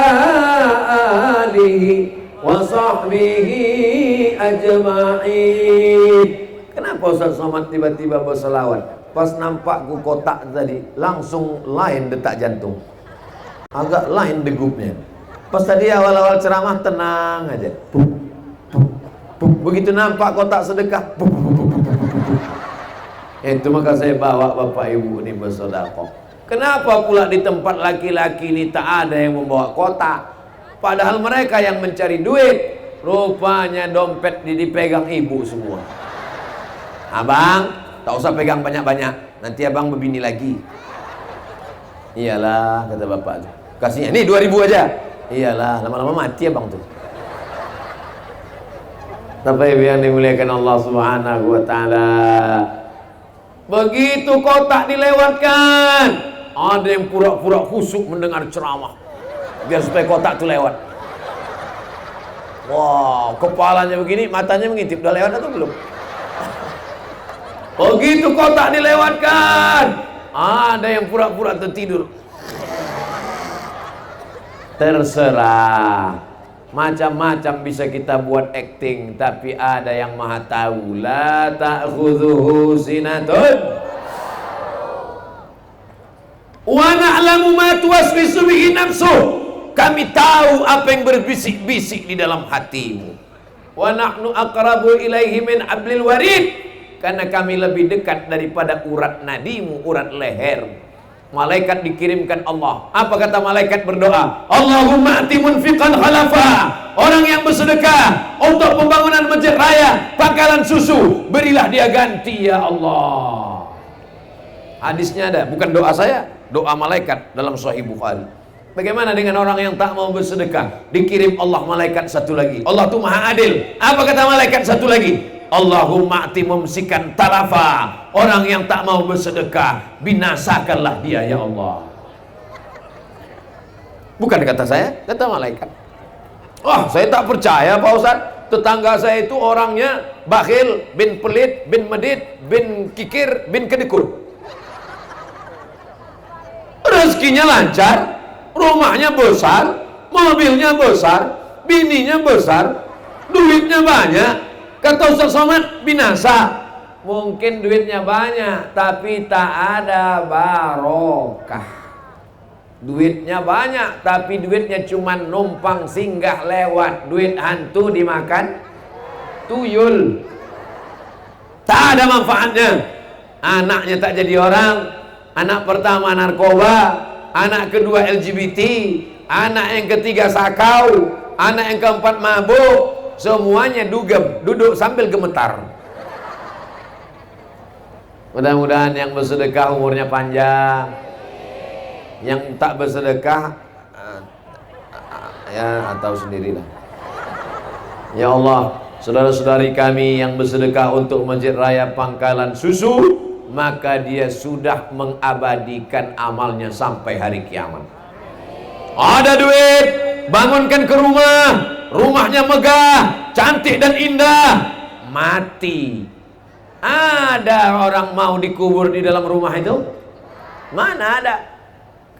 alihi wa sahbihi ajma'in. Kenapa Ustaz Somad tiba-tiba berselawat? Pas nampakku kotak tadi langsung lain detak jantung, agak lain degupnya. Pas tadi awal-awal ceramah tenang aja, begitu nampak kotak sedekah, itu maka saya bawa bapak ibu ini bersedekah. Kenapa pula di tempat laki-laki ini tak ada yang membawa kotak, padahal mereka yang mencari duit? Rupanya dompet dipegang ibu semua. Abang, tak usah pegang banyak-banyak, nanti abang berbini lagi. Iyalah, kata bapak tuh, kasihnya nih 2.000 aja. Iyalah, lama-lama mati abang tuh. Tapi yang dimuliakan Allah Subhanahu wa taala, begitu kotak dilewatkan, ada yang pura-pura khusyuk mendengar ceramah biar supaya kotak itu lewat. Wow, kepalanya begini, matanya mengintip, udah lewat atau belum? Begitu kotak dilewatkan, ada yang pura-pura tertidur. Terserah, macam-macam bisa kita buat acting, tapi ada yang maha tahu. La ta'khudhuhu sinatun wa na'lamu ma tuwaswisu bihi nafsuh. Kami tahu apa yang berbisik-bisik di dalam hatimu. Wa nahnu aqrabu ilaihi min hablil warid. Karena kami lebih dekat daripada urat nadimu, urat leher. Malaikat dikirimkan Allah. Apa kata malaikat berdoa? Allahumma ati munfiqan khalafa. Orang yang bersedekah untuk pembangunan masjid raya Pangkalan Susu, berilah dia ganti ya Allah. Hadisnya ada, bukan doa saya, doa malaikat dalam Sahih Bukhari. Bagaimana dengan orang yang tak mau bersedekah? Dikirim Allah malaikat satu lagi. Allah itu maha adil. Apa kata malaikat satu lagi? Allahumma ati mumsikan talafa. Orang yang tak mau bersedekah, binasakanlah dia ya Allah. Bukan kata saya, kata malaikat. Wah, saya tak percaya Pak Ustadz. Tetangga saya itu orangnya bakhil, bin pelit, bin medit, bin kikir, bin kedekut. Rezekinya lancar, rumahnya besar, mobilnya besar, bininya besar, duitnya banyak. Kata Ustaz Somad, binasa. Mungkin duitnya banyak, tapi tak ada barokah. Duitnya banyak, tapi duitnya cuma numpang singgah lewat. Duit hantu dimakan tuyul, tak ada manfaatnya. Anaknya tak jadi orang. Anak pertama narkoba, anak kedua LGBT, anak yang ketiga sakau, anak yang keempat mabuk. Semuanya duduk sambil gemetar. Mudah-mudahan yang bersedekah umurnya panjang. Yang tak bersedekah ya atau sendirilah. Ya Allah, saudara-saudari kami yang bersedekah untuk Masjid Raya Pangkalan Susu, maka dia sudah mengabadikan amalnya sampai hari kiamat. Ada duit, bangunkan ke rumah, rumahnya megah, cantik dan indah. Mati, ada orang mau dikubur di dalam rumah itu? Mana ada?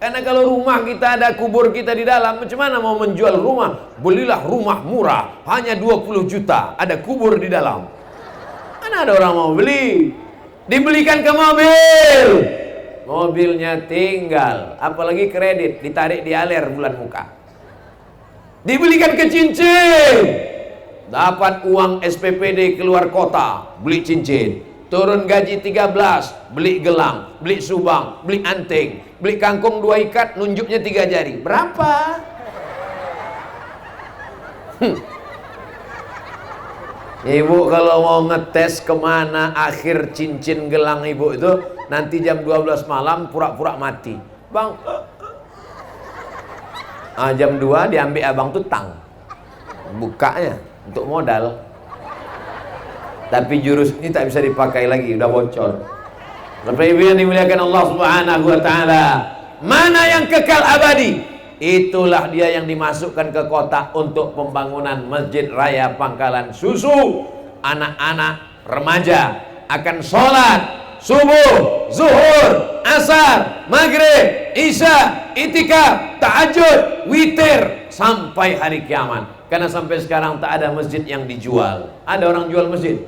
Karena kalau rumah kita ada, kubur kita di dalam, macam mana mau menjual rumah? Belilah rumah murah, hanya 20 juta, ada kubur di dalam. Mana ada orang mau beli? Dibelikan ke mobil, mobilnya tinggal, apalagi kredit, ditarik di aler bulan muka. Dibelikan ke cincin, dapat uang SPPD keluar kota, beli cincin. Turun gaji 13, beli gelang, beli subang, beli anting, beli kangkung 2 ikat, nunjuknya 3 jari. Berapa? Ibu kalau mau ngetes kemana akhir cincin gelang ibu itu, nanti jam 12 malam pura-pura mati. Bang, Jam 2 diambil abang tuh tang, bukanya untuk modal. Tapi jurus ini tak bisa dipakai lagi, udah bocor. Bapak Ibu yang dimuliakan Allah Subhanahu wa taala, mana yang kekal abadi? Itulah dia yang dimasukkan ke kota untuk pembangunan Masjid Raya Pangkalan Susu. Anak-anak remaja akan sholat subuh, zuhur, asar, maghrib, isya, itikaf, tahajud, witir sampai hari kiamat. Karena sampai sekarang tak ada masjid yang dijual. Ada orang jual masjid?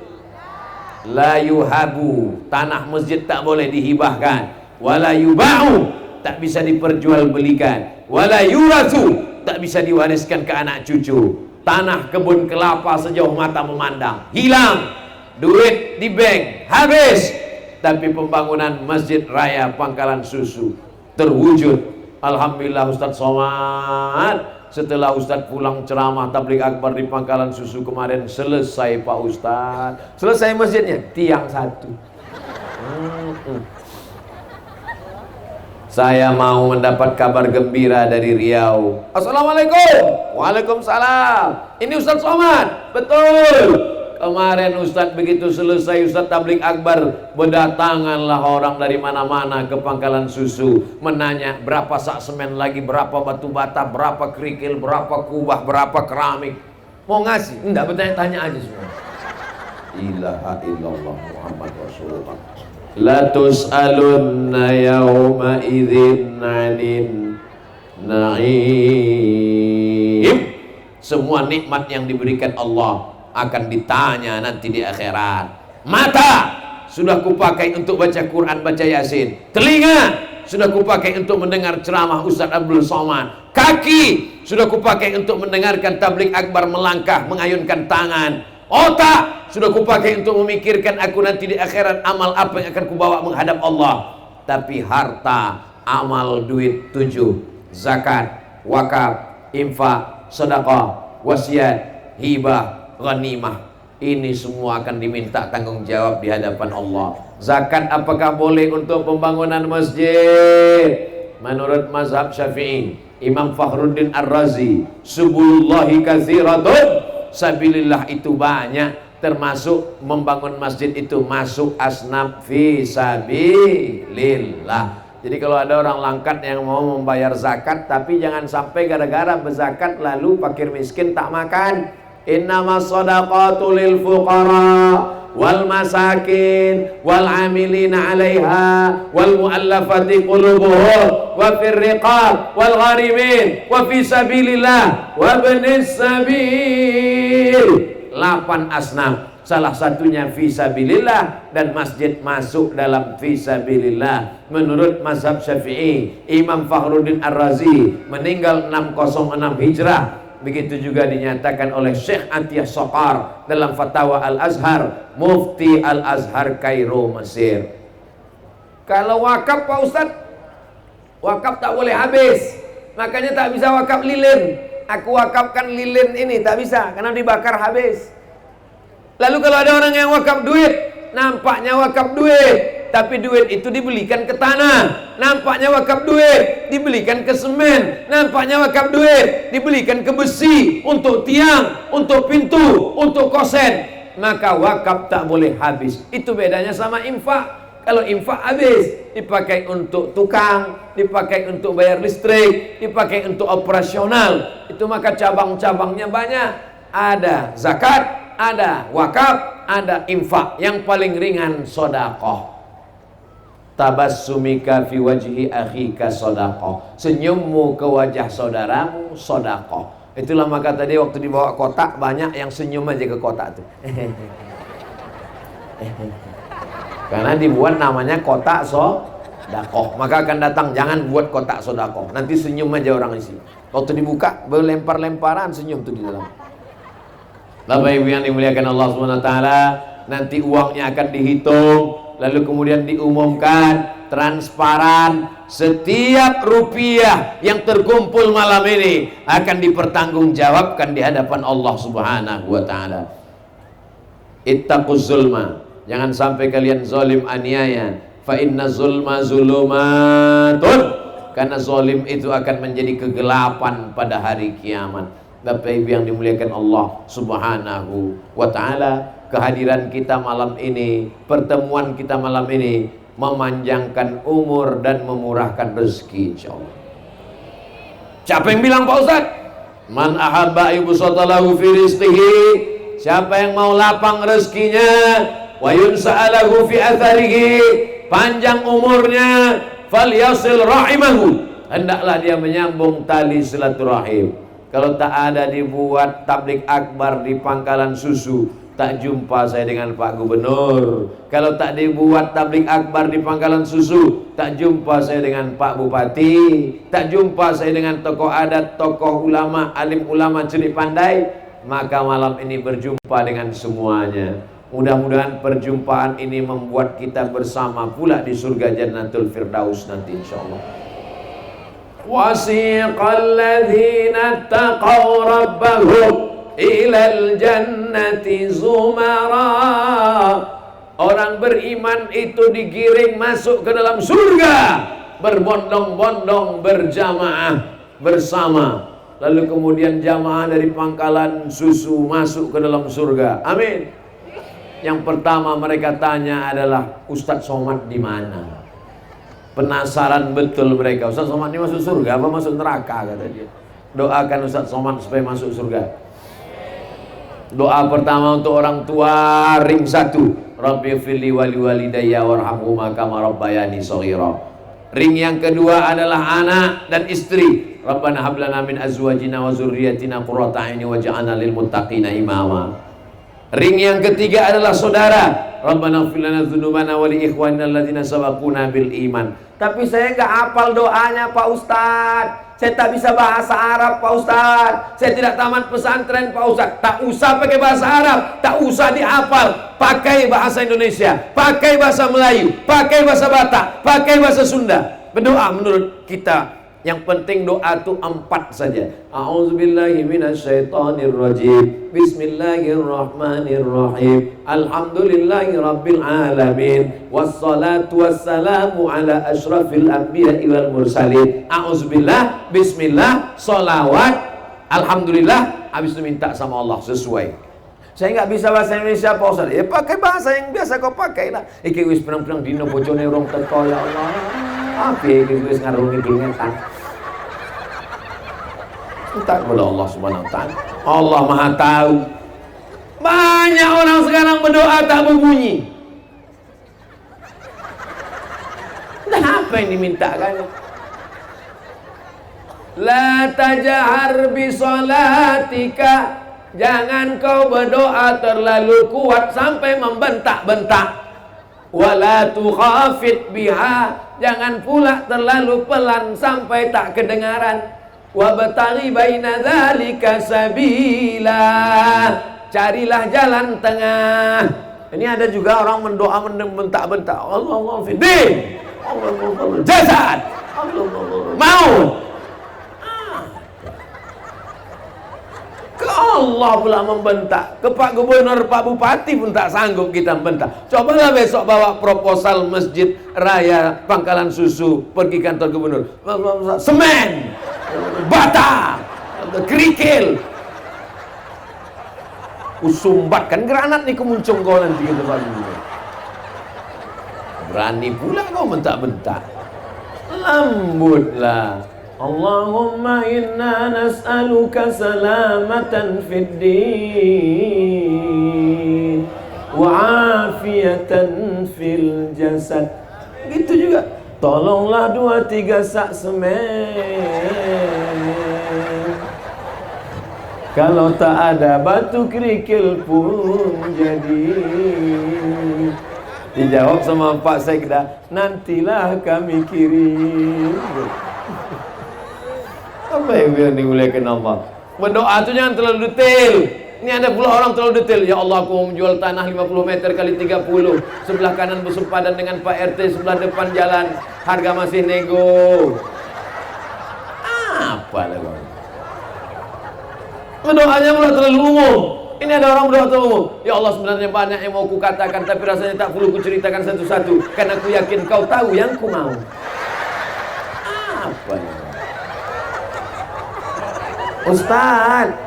La yuhabu, tanah masjid tak boleh dihibahkan. Wala yuba'u, tak bisa diperjualbelikan. Wala yurathu, tak bisa diwariskan ke anak cucu. Tanah kebun kelapa sejauh mata memandang hilang, duit di bank habis, tapi pembangunan Masjid Raya Pangkalan Susu terwujud. Alhamdulillah Ustadz Somad, setelah Ustadz pulang ceramah tabligh akbar di Pangkalan Susu kemarin, selesai Pak Ustadz, selesai masjidnya, tiang satu. Saya mau mendapat kabar gembira dari Riau. Assalamualaikum. Waalaikumsalam. Ini Ustadz Somad. Betul. Kemarin Ustadz begitu selesai Ustadz tabligh akbar, berdatanganlah orang dari mana-mana ke Pangkalan Susu menanya berapa sak semen lagi, berapa batu bata, berapa kerikil, berapa kubah, berapa keramik. Mau ngasih? Enggak, bertanya-tanya aja semua. Ilaha illallah Muhammad Rasulullah. La tus'alunna yawma idzin 'anil na'im. Semua nikmat yang diberikan Allah akan ditanya nanti di akhirat. Mata sudah kupakai untuk baca Quran, baca Yasin. Telinga sudah kupakai untuk mendengar ceramah Ustadz Abdul Somad. Kaki sudah kupakai untuk mendengarkan tabligh akbar, melangkah, mengayunkan tangan. Otak sudah kupakai untuk memikirkan aku nanti di akhirat amal apa yang akan kubawa menghadap Allah. Tapi harta, amal, duit 7, zakat, wakaf, infak, sedekah, wasiat, hibah, ghanimah, ini semua akan diminta tanggung jawab di hadapan Allah. Zakat apakah boleh untuk pembangunan masjid? Menurut mazhab Syafi'i, Imam Fakhruddin Ar-Razi, subulullahi katsiratun, sabilillah itu banyak, termasuk membangun masjid itu masuk asnaf fi sabilillah. Jadi kalau ada orang langkat yang mau membayar zakat, tapi jangan sampai gara-gara berzakat lalu fakir miskin tak makan. Innamas shadaqatu lil fuqara wal masakin wal amilina 'alaiha wal muallafati qulubuhum wa fir riqab wal gharimin wa fi sabilillah wa ibnis sabil. 8 asnaf, salah satunya fi sabilillah, dan masjid masuk dalam fi sabilillah. Menurut mazhab Syafi'i, Imam Fakhruddin Ar-Razi meninggal 606 Hijrah. Begitu juga dinyatakan oleh Syekh Atiyah Saqar dalam Fatwa Al-Azhar, Mufti Al-Azhar Kairo, Mesir. Kalau wakaf Pak Ustadz, wakaf tak boleh habis, makanya tak bisa wakaf lilin. Aku wakafkan lilin ini tak bisa karena dibakar habis. Lalu kalau ada orang yang wakaf duit, nampaknya wakaf duit, tapi duit itu dibelikan ke tanah. Nampaknya wakaf duit dibelikan ke semen. Nampaknya wakaf duit dibelikan ke besi, untuk tiang, untuk pintu, untuk kosen. Maka wakaf tak boleh habis. Itu bedanya sama infak. Kalau infak habis, dipakai untuk tukang, dipakai untuk bayar listrik, dipakai untuk operasional. Itu maka cabang-cabangnya banyak. Ada zakat, ada wakaf, ada infak. Yang paling ringan sedekah. Tabassumika fi wajhi akhika sedekah. Senyummu ke wajah saudaramu sedekah. Itulah maka tadi waktu dibawa kotak, banyak yang senyum aja ke kotak tuh. Karena dibuat namanya kotak sodakoh. Maka akan datang, jangan buat kotak sodakoh, nanti senyum aja orang isi. Waktu dibuka berlempar-lemparan senyum tuh di dalam. Bapak Ibu yang dimuliakan Allah SWT, nanti uangnya akan dihitung, lalu kemudian diumumkan transparan. Setiap rupiah yang terkumpul malam ini akan dipertanggungjawabkan di hadapan Allah Subhanahu wa taala. Ittaquz zulma, jangan sampai kalian zalim aniaya. Fa inna zulma zulumatun karena zalim itu akan menjadi kegelapan pada hari kiamat. Bapak Ibu yang dimuliakan Allah Subhanahu wa Ta'ala, kehadiran kita malam ini, pertemuan kita malam ini memanjangkan umur dan memurahkan rezeki, insyaallah. Siapa yang bilang Pak Ustaz? Man ahabba yubsatalahu fi rizqihi, siapa yang mau lapang rezekinya, wa yunsa'alahu fi atharihi, panjang umurnya, falyasil rahimahu, hendaklah dia menyambung tali silaturahim. Kalau tak ada dibuat tablik akbar di Pangkalan Susu, tak jumpa saya dengan Pak Gubernur. Kalau tak dibuat tablik akbar di Pangkalan Susu, tak jumpa saya dengan Pak Bupati, tak jumpa saya dengan tokoh adat, tokoh ulama, alim ulama cilik pandai. Maka malam ini berjumpa dengan semuanya. Mudah-mudahan perjumpaan ini membuat kita bersama pula di surga Jannatul Firdaus nanti, insyaallah. Wasiqal ladzina taqaw rabbahum ilal jannati zumara. Orang beriman itu digiring masuk ke dalam surga berbondong-bondong, berjamaah bersama. Lalu kemudian jamaah dari Pangkalan Susu masuk ke dalam surga. Amin. Yang pertama mereka tanya adalah, Ustadz Somad di mana? Penasaran betul mereka. Ustadz Somad ini masuk surga apa masuk neraka, kata dia. Doakan Ustadz Somad supaya masuk surga. Doa pertama untuk orang tua, ring 1, Rabbi firli wali walidayya warhamhuma kama rabbayani shaghira. Ring yang kedua adalah anak dan istri. Rabbana hab lana min azwajina wa dzurriyyatina qurrata a'yun waj'alna lil muttaqina imama. Ring yang ketiga adalah saudara. Rabbana ighfir lana dzunubana wa li ikhwanina alladzina sabaquna bil iman. Tapi saya enggak hafal doanya Pak Ustaz. Saya tak bisa bahasa Arab Pak Ustaz. Saya tidak tamat pesantren Pak Ustaz. Tak usah pakai bahasa Arab, tak usah dihafal. Pakai bahasa Indonesia, pakai bahasa Melayu, pakai bahasa Batak, pakai bahasa Sunda. Berdoa menurut kita. Yang penting doa itu 4 saja. A'udzubillahi minasyaitonirrajim. Bismillahirrahmanirrahim. Alhamdulillahi rabbil alamin. Wassalatu wassalamu ala asyrafil anbiya'i wal mursalin. A'udzubillah, bismillah, sholawat, alhamdulillah. Habis itu minta sama Allah sesuai. Saya nggak bisa bahasa Indonesia Pak Ustaz. Ya pakai bahasa yang biasa kau pakai lah. Iki wis penang-penang dino bojone rong teko ya Allah. Apa iki wis ngarungi dingetan. Minta kepada Allah Subhanahu wa Ta'ala. Allah Maha tahu. Banyak orang sekarang berdoa tak berbunyi. Dan apa yang dimintakan? La tajahar bi sholatika. Jangan kau berdoa terlalu kuat sampai membentak-bentak. Wala tukhafit biha. Jangan pula terlalu pelan sampai tak kedengaran. Wabtaghi baina dzalika sabila. Carilah jalan tengah. Ini ada juga orang mendoa membentak-bentak. Allah fiddin. Allah jasad. Allah maut. Allah pula membentak. Ke Pak Gubernur, Pak Bupati pun tak sanggup kita membentak. Cobalah besok bawa proposal Masjid Raya Pangkalan Susu pergi kantor Gubernur. Semen, bata, kerikil, usumbatkan granat nih kemuncung kau nanti gitu Pak Gubernur. Berani pula kau bentak-bentak. Lembutlah. Allahumma inna nas'aluka salamatan fid din wa afiyatan fil jasad. Gitu juga. Tolonglah 2-3 sak semen. Kalau tak ada batu kerikil pun jadi. Dijawab sama Pak Sekda, nantilah kami kirim. Apa yang dimuliakan Allah? Berdoa itu jangan terlalu detail. Ini ada pula orang terlalu detail. Ya Allah, aku mau menjual tanah 50 meter kali 30. Sebelah kanan bersepadan dengan Pak RT, sebelah depan jalan. Harga masih nego. Apa lah kau? Berdoanya pula terlalu umum. Ini ada orang berdoa terlalu umum. Ya Allah, sebenarnya banyak yang mau ku katakan, tapi rasanya tak perlu ku ceritakan satu-satu. Karena aku yakin kau tahu yang ku mau. Apa ya?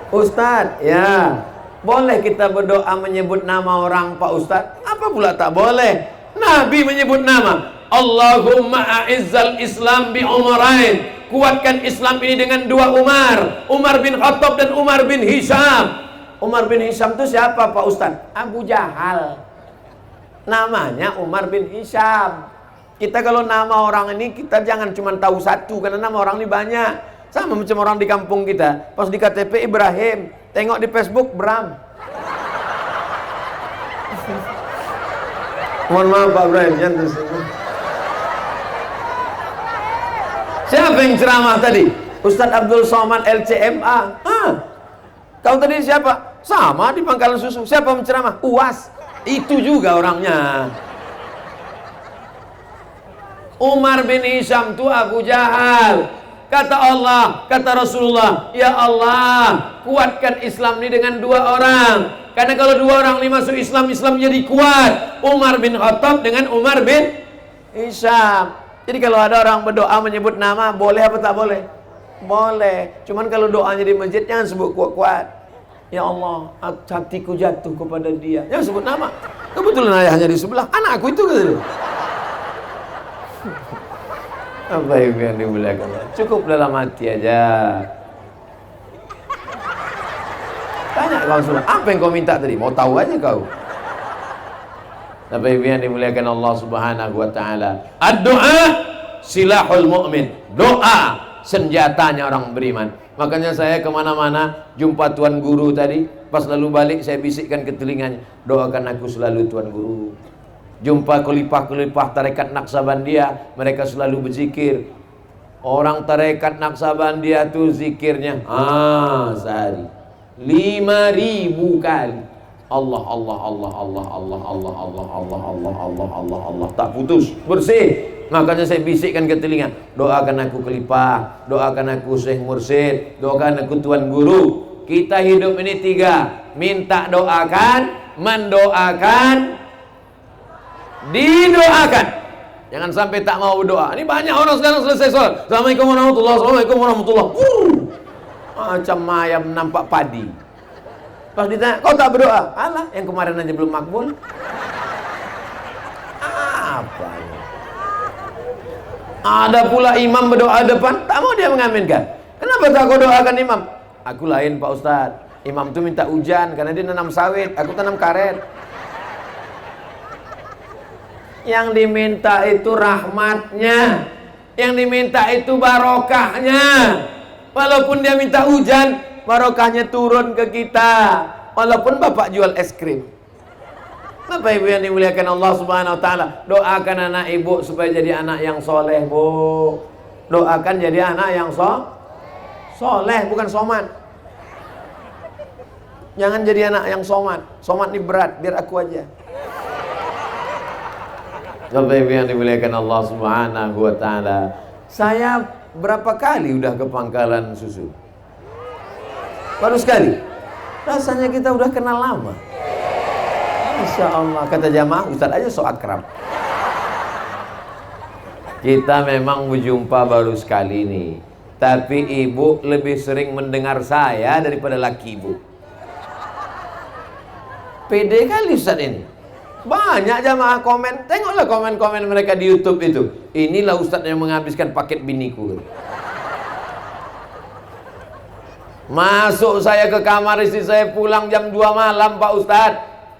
Ustaz, ya. Boleh kita berdoa menyebut nama orang Pak Ustaz? Apa pula tak boleh? Nabi menyebut nama. Allahumma a'izzal Islam bi Umarain. Kuatkan Islam ini dengan dua Umar. Umar bin Khattab dan Umar bin Hisham. Umar bin Hisham itu siapa Pak Ustaz? Abu Jahal. Namanya Umar bin Hisham. Kita kalau nama orang ini kita jangan cuma tahu satu, karena nama orang ini banyak. Sama macam orang di kampung kita, pas di KTP Ibrahim, tengok di Facebook Bram. Mohon maaf Pak Ibrahim, jangan. Siapa yang ceramah tadi? Ustadz Abdul Somad LCMA. Kau tadi siapa? Sama di Pangkalan Susu. Siapa yang ceramah? UAS. Itu juga orangnya. Umar bin Hisham itu Abu Jahal. Kata Allah, kata Rasulullah, ya Allah, kuatkan Islam ini dengan dua orang. Karena kalau dua orang ini masuk Islam, Islam jadi kuat. Umar bin Khattab dengan Umar bin Hisham. Jadi kalau ada orang berdoa menyebut nama, boleh apa tak boleh? Boleh. Cuman kalau doanya di masjid, jangan sebut kuat-kuat. Ya Allah, hatiku jatuh kepada dia. Jangan sebut nama. Kebetulan ayahnya di sebelah, anakku itu gitu. Apa yang dimuliakan? Cukup dalam hati aja. Tanya kau sudah, apa yang kau minta tadi? Mau tahu aja kau. Apa yang dimuliakan Allah Subhanahu wa taala? Ad-du'a silahul mu'min. Doa senjatanya orang beriman. Makanya saya kemana-mana jumpa tuan guru tadi, pas lalu balik saya bisikkan ke telinganya, doakan aku selalu tuan guru. Jumpa kelipah-kelipah tarekat Naqsabandiyah, mereka selalu berzikir. Orang tarekat Naqsabandiyah tuh zikirnya sehari 5.000 kali. Allah Allah Allah Allah Allah Allah Allah Allah Allah Allah Allah Allah, tak putus, bersih. Makanya saya bisikkan ke telinga, doakan aku kelipah, doakan aku Syekh Mursyid, doakan aku tuan guru. Kita hidup ini tiga, minta doakan, mendoakan, didoakan. Jangan sampai tak mau berdoa. Ini banyak orang sekarang selesai sholat, Assalamualaikum warahmatullahi wabarakatuh, Assalamualaikum warahmatullahi wabarakatuh. Macam ayam nampak padi. Pas ditanya, kau tak berdoa? Alah, yang kemarin aja belum makbul. Apa ini? Ada pula imam berdoa depan, tak mau dia mengaminkan. Kenapa tak kau doakan imam? Aku lain Pak Ustadz. Imam itu minta hujan karena dia nanam sawit, aku tanam karet. Yang diminta itu rahmatnya, yang diminta itu barokahnya. Walaupun dia minta hujan, barokahnya turun ke kita. Walaupun bapak jual es krim. Bapak ibu yang dimuliakan Allah Subhanahu wa taala, doakan anak ibu supaya jadi anak yang soleh, Bu. Doakan jadi anak yang soleh, bukan somat. Jangan jadi anak yang somat. Somat ini berat, biar aku aja. Bapak ibu yang dimuliakan Allah Subhanahu wa taala, saya berapa kali udah ke Pangkalan Susu? Baru sekali. Rasanya kita udah kenal lama. Insya Allah, kata jamaah, Ustaz aja so akrab. Kita memang berjumpa baru sekali nih, tapi ibu lebih sering mendengar saya daripada laki ibu. Pede kali Ustaz ini. Banyak jamaah komen, tengoklah komen-komen mereka di YouTube itu. Inilah Ustaz yang menghabiskan paket biniku. Masuk saya ke kamar istri saya, pulang jam 2 malam Pak Ustaz.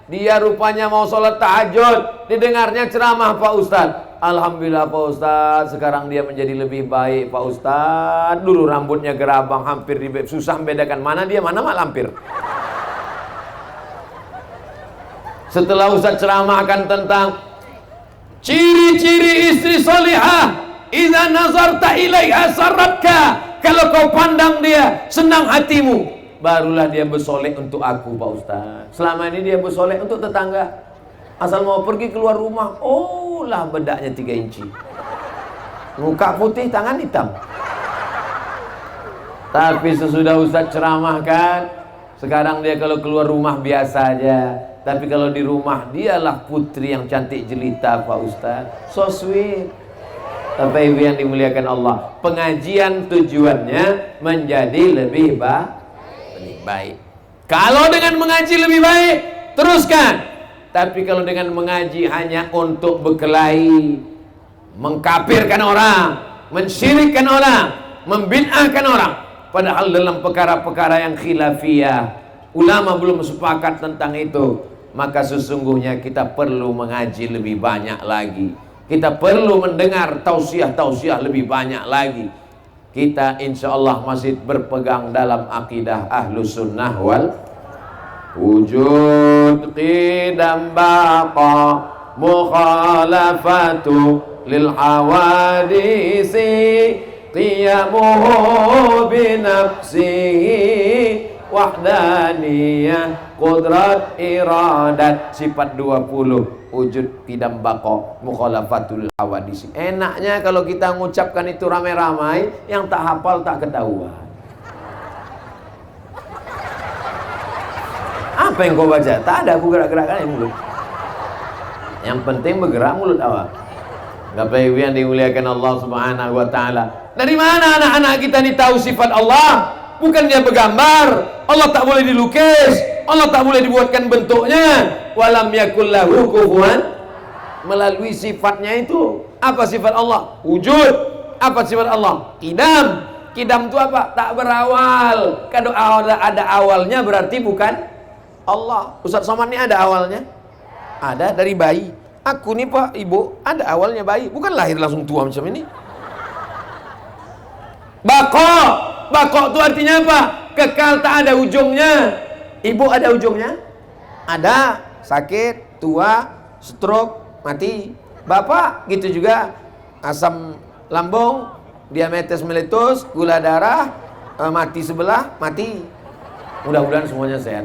Dia rupanya mau sholat tahajud, didengarnya ceramah Pak Ustaz. Alhamdulillah Pak Ustaz, sekarang dia menjadi lebih baik Pak Ustaz. Dulu rambutnya gerabang, hampir susah membedakan mana dia, mana mak lampir. Setelah Ustaz ceramahkan tentang ciri-ciri istri solihah, idza nazarta ilaiha sarratka, kalau kau pandang dia senang hatimu, barulah dia bersoleh untuk aku Pak Ustaz. Selama ini dia bersoleh untuk tetangga. Asal mau pergi keluar rumah, oh lah bedaknya 3 inci, muka putih, tangan hitam. Tapi sesudah Ustaz ceramahkan, sekarang dia kalau keluar rumah biasa aja. Tapi kalau di rumah, dialah putri yang cantik jelita Pak Ustaz. So sweet. Bapak Ibu yang dimuliakan Allah, pengajian tujuannya menjadi lebih baik. Kalau dengan mengaji lebih baik, teruskan. Tapi kalau dengan mengaji hanya untuk berkelahi, mengkafirkan orang, mensyirikkan orang, membid'ahkan orang, padahal dalam perkara-perkara yang khilafiyah ulama belum sepakat tentang itu, maka sesungguhnya kita perlu mengaji lebih banyak lagi. Kita perlu mendengar tausiah-tausiah lebih banyak lagi. Kita insya Allah masih berpegang dalam akidah Ahlus Sunnah wal wujud qidam baqa mukhalafatu lil hawadisi qiyamuhu binafsihi wahdaniyah qudrat iradat. Sifat 20 wujud qidam baqa mukhalafatul hawadisi. Enaknya kalau kita mengucapkan itu ramai-ramai, yang tak hafal tak ketahuan. Apa yang kau baca? Tak ada aku gerak-gerakkan mulut. Yang penting bergerak mulut awak. Bapak Ibu yang dimuliakan Allah Subhanahu wa taala. Dari mana anak-anak kita ini tahu sifat Allah? Bukan dia bergambar. Allah tak boleh dilukis. Allah tak boleh dibuatkan bentuknya. Walam yakul lahu kufuwan. Melalui sifatnya itu. Apa sifat Allah? Wujud. Apa sifat Allah? Qidam. Qidam itu apa? Tak berawal. Kalau ada awalnya berarti bukan Allah. Ustaz Somad ini ada awalnya? Ada, dari bayi. Aku nih Pak, Ibu, ada awalnya bayi. Bukan lahir langsung tua macam ini. Bako. Bako itu artinya apa? Kekal, tak ada ujungnya. Ibu ada ujungnya? Ada. Sakit, tua, stroke, mati. Bapak gitu juga. Asam lambung, diabetes meletus, gula darah, mati sebelah, mati. Mudah-mudahan semuanya sehat.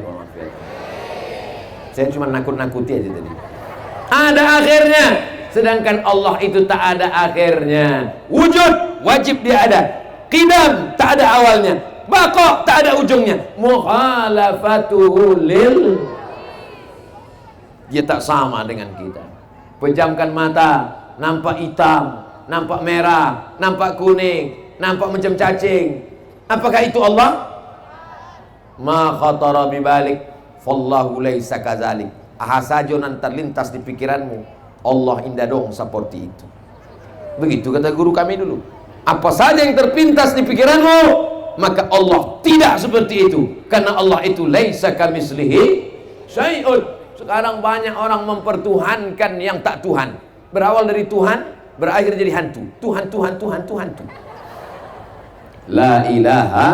Saya cuma nakut-nakuti aja tadi. Ada akhirnya. Sedangkan Allah itu tak ada akhirnya. Wujud, wajib dia ada. Qidam, tak ada awalnya. Baqa, tak ada ujungnya. Mukhalafatuhu lil, dia tak sama dengan kita. Pejamkan mata, nampak hitam, nampak merah, nampak kuning, nampak macam cacing. Apakah itu Allah? Ma khatara bibalik fallahu laisa kadzalik. Saja nan terlintas di pikiranmu, Allah indah dong seperti itu. Begitu kata guru kami dulu. Apa saja yang terpintas di pikiranmu, maka Allah tidak seperti itu. Karena Allah itu laisa kamislihi syai'un. Sekarang banyak orang mempertuhankan yang tak Tuhan. Berawal dari Tuhan, berakhir jadi hantu. Tuhan. La ilaha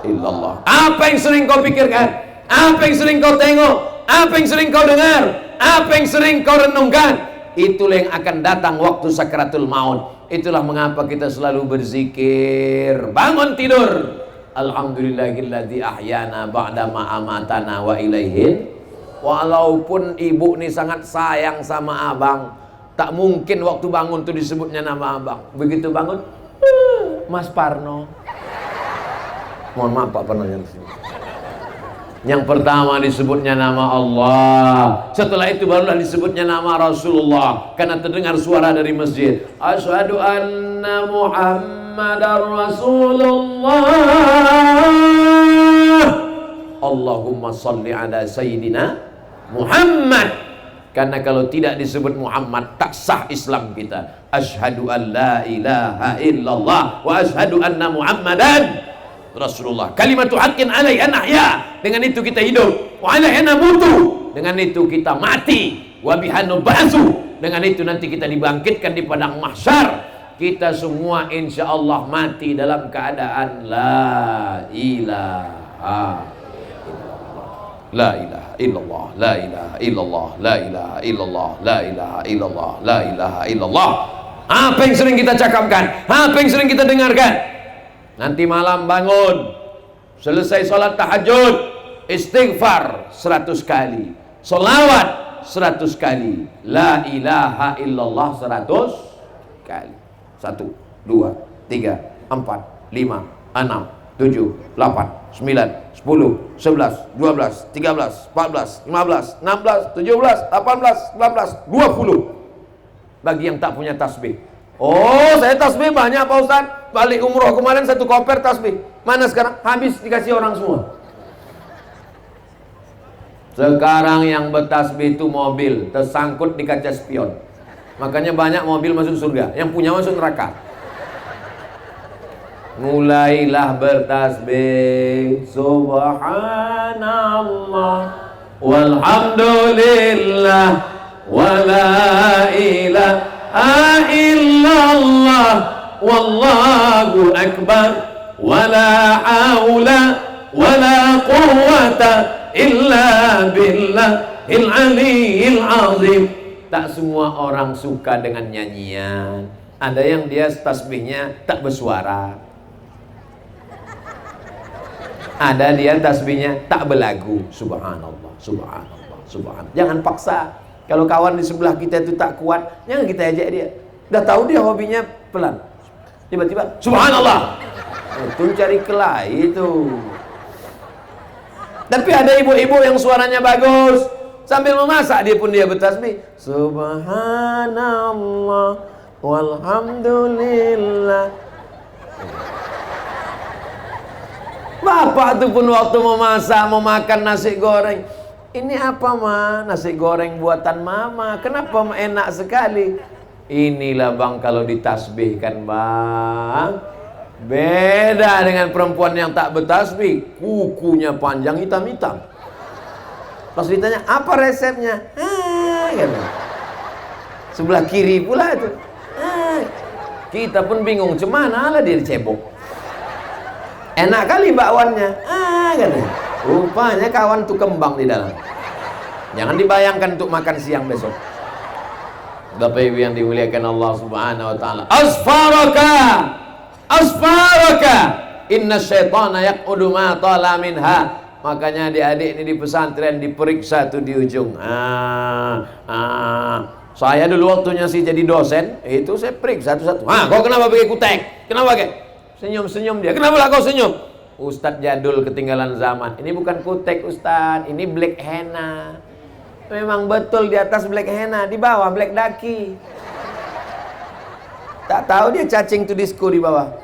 illallah. Apa yang sering kau pikirkan? Apa yang sering kau tengok? Apa yang sering kau dengar? Apa yang sering kau renungkan? Itulah yang akan datang waktu sakaratul maut. Itulah mengapa kita selalu berzikir. Bangun tidur, alhamdulillahilladzi ahyana ba'da ma amatana wa ilaihin. Walaupun ibu ini sangat sayang sama abang, tak mungkin waktu bangun tuh disebutnya nama abang. Begitu bangun, Mas Parno. Mohon maaf Pak Parno yang sini. Yang pertama disebutnya nama Allah. Setelah itu barulah disebutnya nama Rasulullah. Karena terdengar suara dari masjid. Asyhadu anna Muhammadar Rasulullah. Allahumma salli ala Sayyidina Muhammad. Karena kalau tidak disebut Muhammad, tak sah Islam kita. Asyhadu an la ilaha illallah wa asyhadu anna Muhammadan Rasulullah. Kalimatu haqqin alaihi nahya. Dengan itu kita hidup. Wa alaihi namutu. Dengan itu kita mati. Wa bihanu ba'su. Dengan itu nanti kita dibangkitkan di padang mahsyar. Kita semua insya Allah mati dalam keadaan la ilaha illallah. La ilaha illallah. La ilaha illallah. La ilaha illallah. La ilaha illallah. La ilaha illallah. Apa yang sering kita cakapkan? Apa yang sering kita dengarkan? Nanti malam bangun, selesai sholat tahajud, istighfar 100 kali, sholawat 100 kali, la ilaha illallah 100 kali. 1, 2, 3, 4, 5, 6, 7, 8, 9, 10, 11, 12, 13, 14, 15, 16, 17, 18, 19, 20. Bagi yang tak punya tasbih, Oh, saya tasbih banyak Pak Ustaz. Balik umroh kemarin 1 koper tasbih. Mana sekarang? Habis dikasih orang semua. Sekarang yang bertasbih itu mobil tersangkut di kaca spion. Makanya banyak mobil masuk surga, yang punya masuk neraka. Mulailah bertasbih subhanallah walhamdulillah wala ilaha illallah wallahu akbar wala haula wala quwwata illa billahil aliyil azim. Tak semua orang suka dengan nyanyian. Ada yang dia tasbihnya tak bersuara. Ada dia tasbihnya tak berlagu. Subhanallah, subhanallah, subhanallah. Jangan paksa. Kalau kawan di sebelah kita itu tak kuat, jangan kita ajak dia. Udah tahu dia hobinya pelan. Tiba-tiba subhanallah. Itu cari kelahi itu. Tapi ada ibu-ibu yang suaranya bagus, sambil memasak dia pun dia bertasbih subhanallah walhamdulillah. Bapak tu pun waktu memasak, mau makan nasi goreng, ini apa ma? Nasi goreng buatan mama. Kenapa enak sekali? Inilah bang kalau ditasbihkan bang, beda dengan perempuan yang tak bertasbih. Kukunya panjang hitam-hitam. Pas ditanya apa resepnya, gitu. Sebelah kiri pula itu. Kita pun bingung, cemana lah dia dicebok. Enak kali bakwannya, gitu. Rupanya kawan tuh kembang di dalam. Jangan dibayangkan untuk makan siang besok. Bapak Ibu yang dimuliakan Allah Subhanahu wa taala. Asfaraka, asfaraka, inna syaitana yaqudu ma tala minha. Makanya adik-adik ini di pesantren diperiksa tuh di ujung. Saya dulu waktunya sih jadi dosen, itu saya periksa satu-satu. Kau kenapa pakai kutek? Kenapa pakai? Senyum-senyum dia. Kenapa lah kau senyum? Ustadz jadul ketinggalan zaman. Ini bukan kutek Ustadz, ini black henna. Memang betul di atas black henna, di bawah black daki. Tak tahu dia cacing tuh disco di bawah.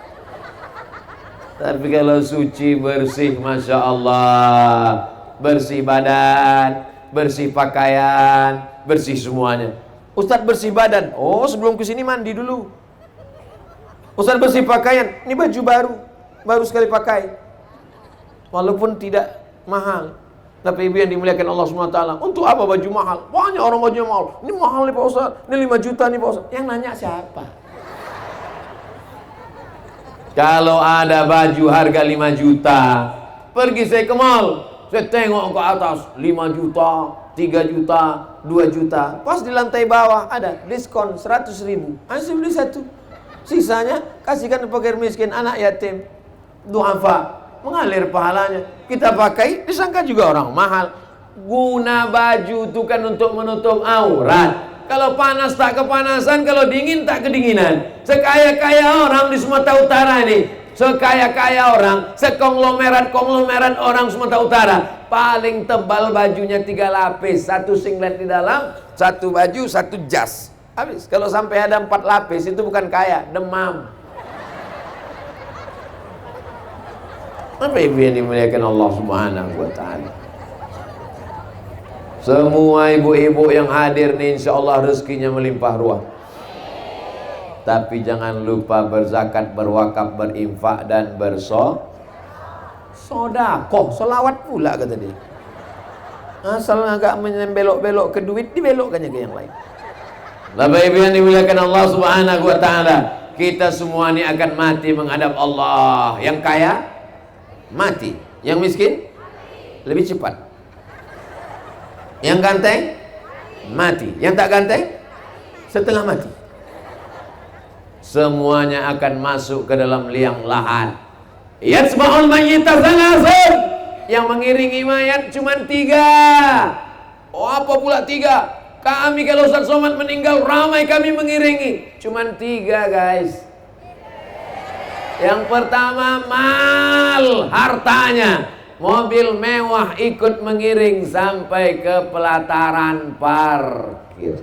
Tapi kalau suci bersih, masya Allah, bersih badan, bersih pakaian, bersih semuanya. Ustadz bersih badan. Oh, sebelum kesini mandi dulu. Ustadz bersih pakaian, ini baju baru sekali pakai, walaupun tidak mahal. Tapi ibu yang dimuliakan Allah SWT, untuk apa baju mahal? Banyak orang bajunya mahal. Ini mahal nih Pak Ustadz, ini 5 juta nih Pak Ustadz. Yang nanya siapa? Kalau ada baju harga 5 juta, pergi saya ke mall, saya tengok ke atas 5 juta, 3 juta, 2 juta. Pas di lantai bawah ada diskon 100.000. Saya beli satu. Sisanya kasihkan fakir miskin, anak yatim, duafa, mengalir pahalanya. Kita pakai, disangka juga orang mahal. Guna baju itu kan untuk menutup aurat. Kalau panas tak kepanasan, kalau dingin tak kedinginan. Sekaya-kaya orang di Sumatera Utara ini, sekaya-kaya orang, sekonglomerat orang Sumatera Utara, paling tebal bajunya 3 lapis, 1 singlet di dalam, 1 baju, 1 jas. Habis. Kalau sampai ada 4 lapis itu bukan kaya, demam. Apa ibu yang dimuliakan Allah Subhanahu wa taala? Semua ibu-ibu yang hadir nih insya Allah rezekinya melimpah ruah. Tapi jangan lupa berzakat, berwakaf, berinfak dan bersodakoh, selawat pula kata dia. Asal agak membelok-belok ke duit, dibelokkannya ke yang lain. Bapak Ibu yang dimuliakan Allah Subhanahu wa taala, kita semua ini akan mati menghadap Allah. Yang kaya mati, yang miskin lebih cepat. Yang ganteng mati, yang tak ganteng setengah mati. Semuanya akan masuk ke dalam liang lahat. Yatsba'ul mayyita thalathun. Yang mengiringi mayat cuma 3. Oh, apa pula 3? Kami kalau Ustaz Somad meninggal ramai kami mengiringi. Cuman 3 guys. Yang pertama mal, hartanya. Mobil mewah ikut mengiring sampai ke pelataran parkir.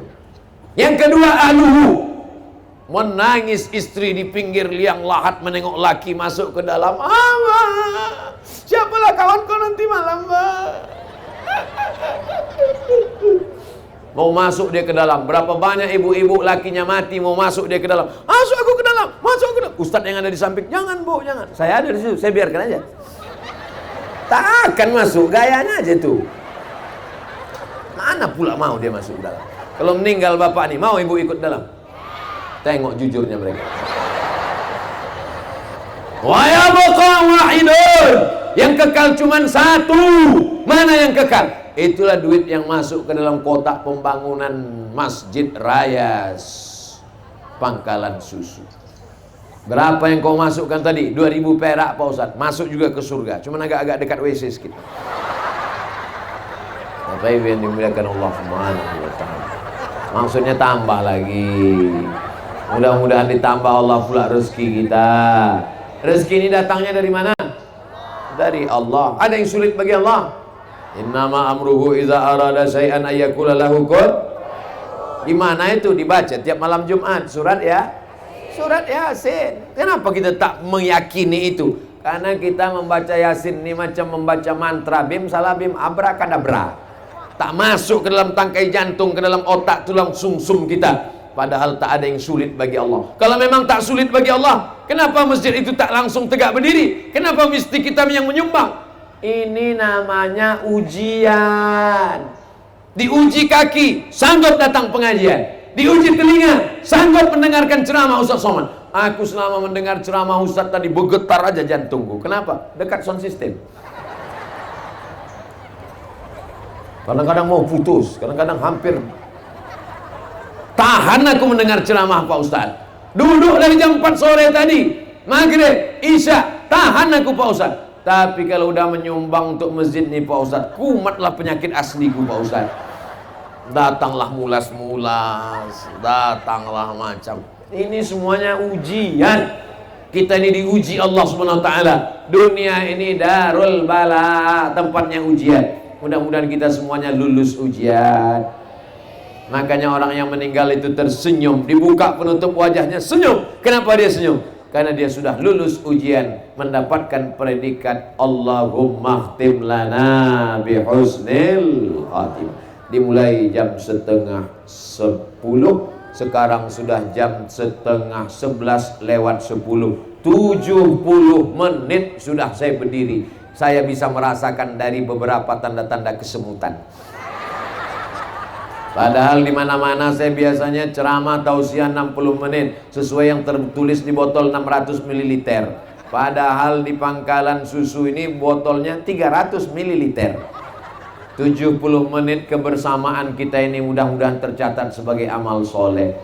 Yang kedua ahluhu, Menangis istri di pinggir liang lahat menengok laki masuk ke dalam. Abah, siapalah kawan kau nanti malam, Mbak? Mau masuk dia ke dalam. Berapa banyak ibu-ibu lakinya mati mau masuk dia ke dalam. Masuk aku ke dalam, masuk ke dalam. Ustadz yang ada di samping, jangan Bu, jangan. Saya ada di situ, saya biarkan aja. Tak akan masuk, gayanya aja tuh. Mana pula mau dia masuk ke dalam? Kalau meninggal bapak nih, mau ibu ikut dalam? Tengok jujurnya mereka. Wa yabqa wahidun. Yang kekal cuman satu. Mana yang kekal? Itulah duit yang masuk ke dalam kotak pembangunan Masjid Raya Pangkalan Susu. Berapa yang kau masukkan tadi? 2000 perak Pak Ustaz. Masuk juga ke surga. Cuman agak-agak dekat WC sedikit. Bapak Ibu yang dimuliakan Allah Subhanahu wa taala. Maksudnya tambah lagi. Mudah-mudahan ditambah Allah pula rezeki kita. Rezeki ini datangnya dari mana? Dari Allah. Ada yang sulit bagi Allah? Innama amruhu iza arada syai'an ayyakula lahu kun. Di mana itu dibaca tiap malam Jumat? Surat ya? Surat Yasin. Kenapa kita tak meyakini itu? Karena kita membaca Yasin ini macam membaca mantra bim salah bim abrakadabra. Tak masuk ke dalam tangkai jantung, ke dalam otak tulang sumsum kita. Padahal tak ada yang sulit bagi Allah. Kalau memang tak sulit bagi Allah, kenapa masjid itu tak langsung tegak berdiri? Kenapa mesti kita yang menyumbang? Ini namanya ujian. Diuji kaki, sanggup datang pengajian. Diuji telinga, sanggup mendengarkan ceramah Ustaz Somad. Aku selama mendengar ceramah Ustaz tadi bergetar aja jantungku. Kenapa? Dekat sound system. Kadang-kadang mau putus, kadang-kadang hampir. Tahan aku mendengar ceramah Pak Ustaz. Duduk dari jam 4 sore tadi, maghrib, isya, tahan aku Pak Ustaz. Tapi kalau udah menyumbang untuk masjid nih Pak Ustaz, kumatlah penyakit asliku Pak Ustaz. Datanglah mulas-mulas, datanglah macam. Ini semuanya ujian. Kita ini diuji Allah Subhanahu wa taala. Dunia ini darul bala, tempatnya ujian. Mudah-mudahan kita semuanya lulus ujian. Makanya orang yang meninggal itu tersenyum, dibuka penutup wajahnya senyum. Kenapa dia senyum? Karena dia sudah lulus ujian, mendapatkan predikat Allahumma khtim lana bihusnil khatimah. Dimulai jam 10:30, sekarang sudah jam 10:30 lewat 10. 70 menit sudah saya berdiri. Saya bisa merasakan dari beberapa tanda-tanda kesemutan. Padahal di mana-mana saya biasanya ceramah tausiah 60 menit sesuai yang tertulis di botol 600 ml. Padahal di Pangkalan Susu ini botolnya 300 ml. 70 menit kebersamaan kita ini mudah-mudahan tercatat sebagai amal soleh.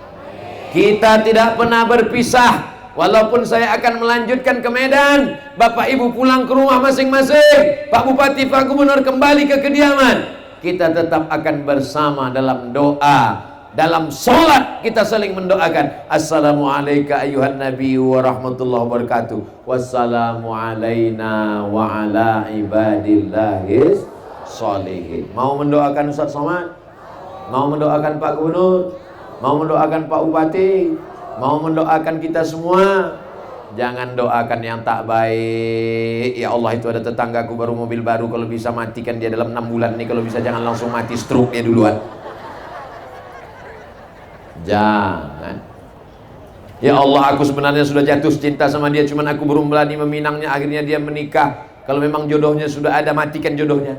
Kita tidak pernah berpisah. Walaupun saya akan melanjutkan ke Medan, Bapak Ibu pulang ke rumah masing-masing, Pak Bupati, Pak Gubernur kembali ke kediaman, kita tetap akan bersama dalam doa, dalam sholat kita saling mendoakan. Assalamualaikum ayuhan nabi wa rahmatullahi wabarakatuh. Wassalamu alaina wa ala ibadillahis sholihin. Mau mendoakan Ustaz Somad? Mau mendoakan Pak Gubernur? Mau mendoakan Pak Bupati? Mau mendoakan kita semua? Jangan doakan yang tak baik. Ya Allah, itu ada tetanggaku baru mobil baru, kalau bisa matikan dia dalam 6 bulan nih. Kalau bisa jangan langsung mati, stroke-nya duluan. Jangan. Ya Allah, aku sebenarnya sudah jatuh cinta sama dia, cuman aku belum berani meminangnya. Akhirnya dia menikah. Kalau memang jodohnya sudah ada, matikan jodohnya.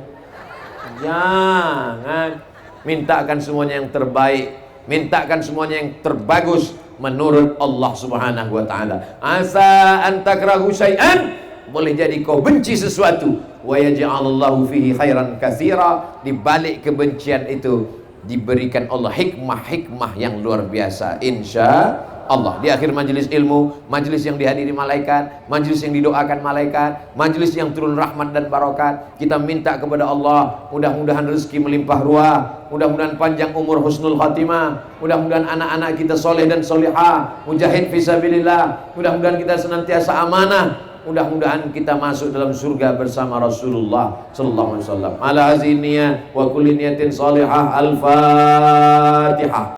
Jangan. Mintakan semuanya yang terbaik, mintakan semuanya yang terbagus menurut Allah Subhanahu wa taala. Asa an takrahu syai'an, boleh jadi kau benci sesuatu, wa yaj'alallahu fihi khairan katsira, di balik kebencian itu diberikan Allah hikmah-hikmah yang luar biasa insya Allah. Di akhir majelis ilmu, majelis yang dihadiri malaikat, majelis yang didoakan malaikat, majelis yang turun rahmat dan barakat, kita minta kepada Allah mudah-mudahan rezeki melimpah ruah, mudah-mudahan panjang umur husnul khatimah, mudah-mudahan anak-anak kita soleh dan solihah, mujahid fisabilillah, mudah-mudahan kita senantiasa amanah, mudah-mudahan kita masuk dalam surga bersama Rasulullah sallallahu alaihi wasallam. Ala haziniyah wa kulli niyatin salihah. Al-Fatihah.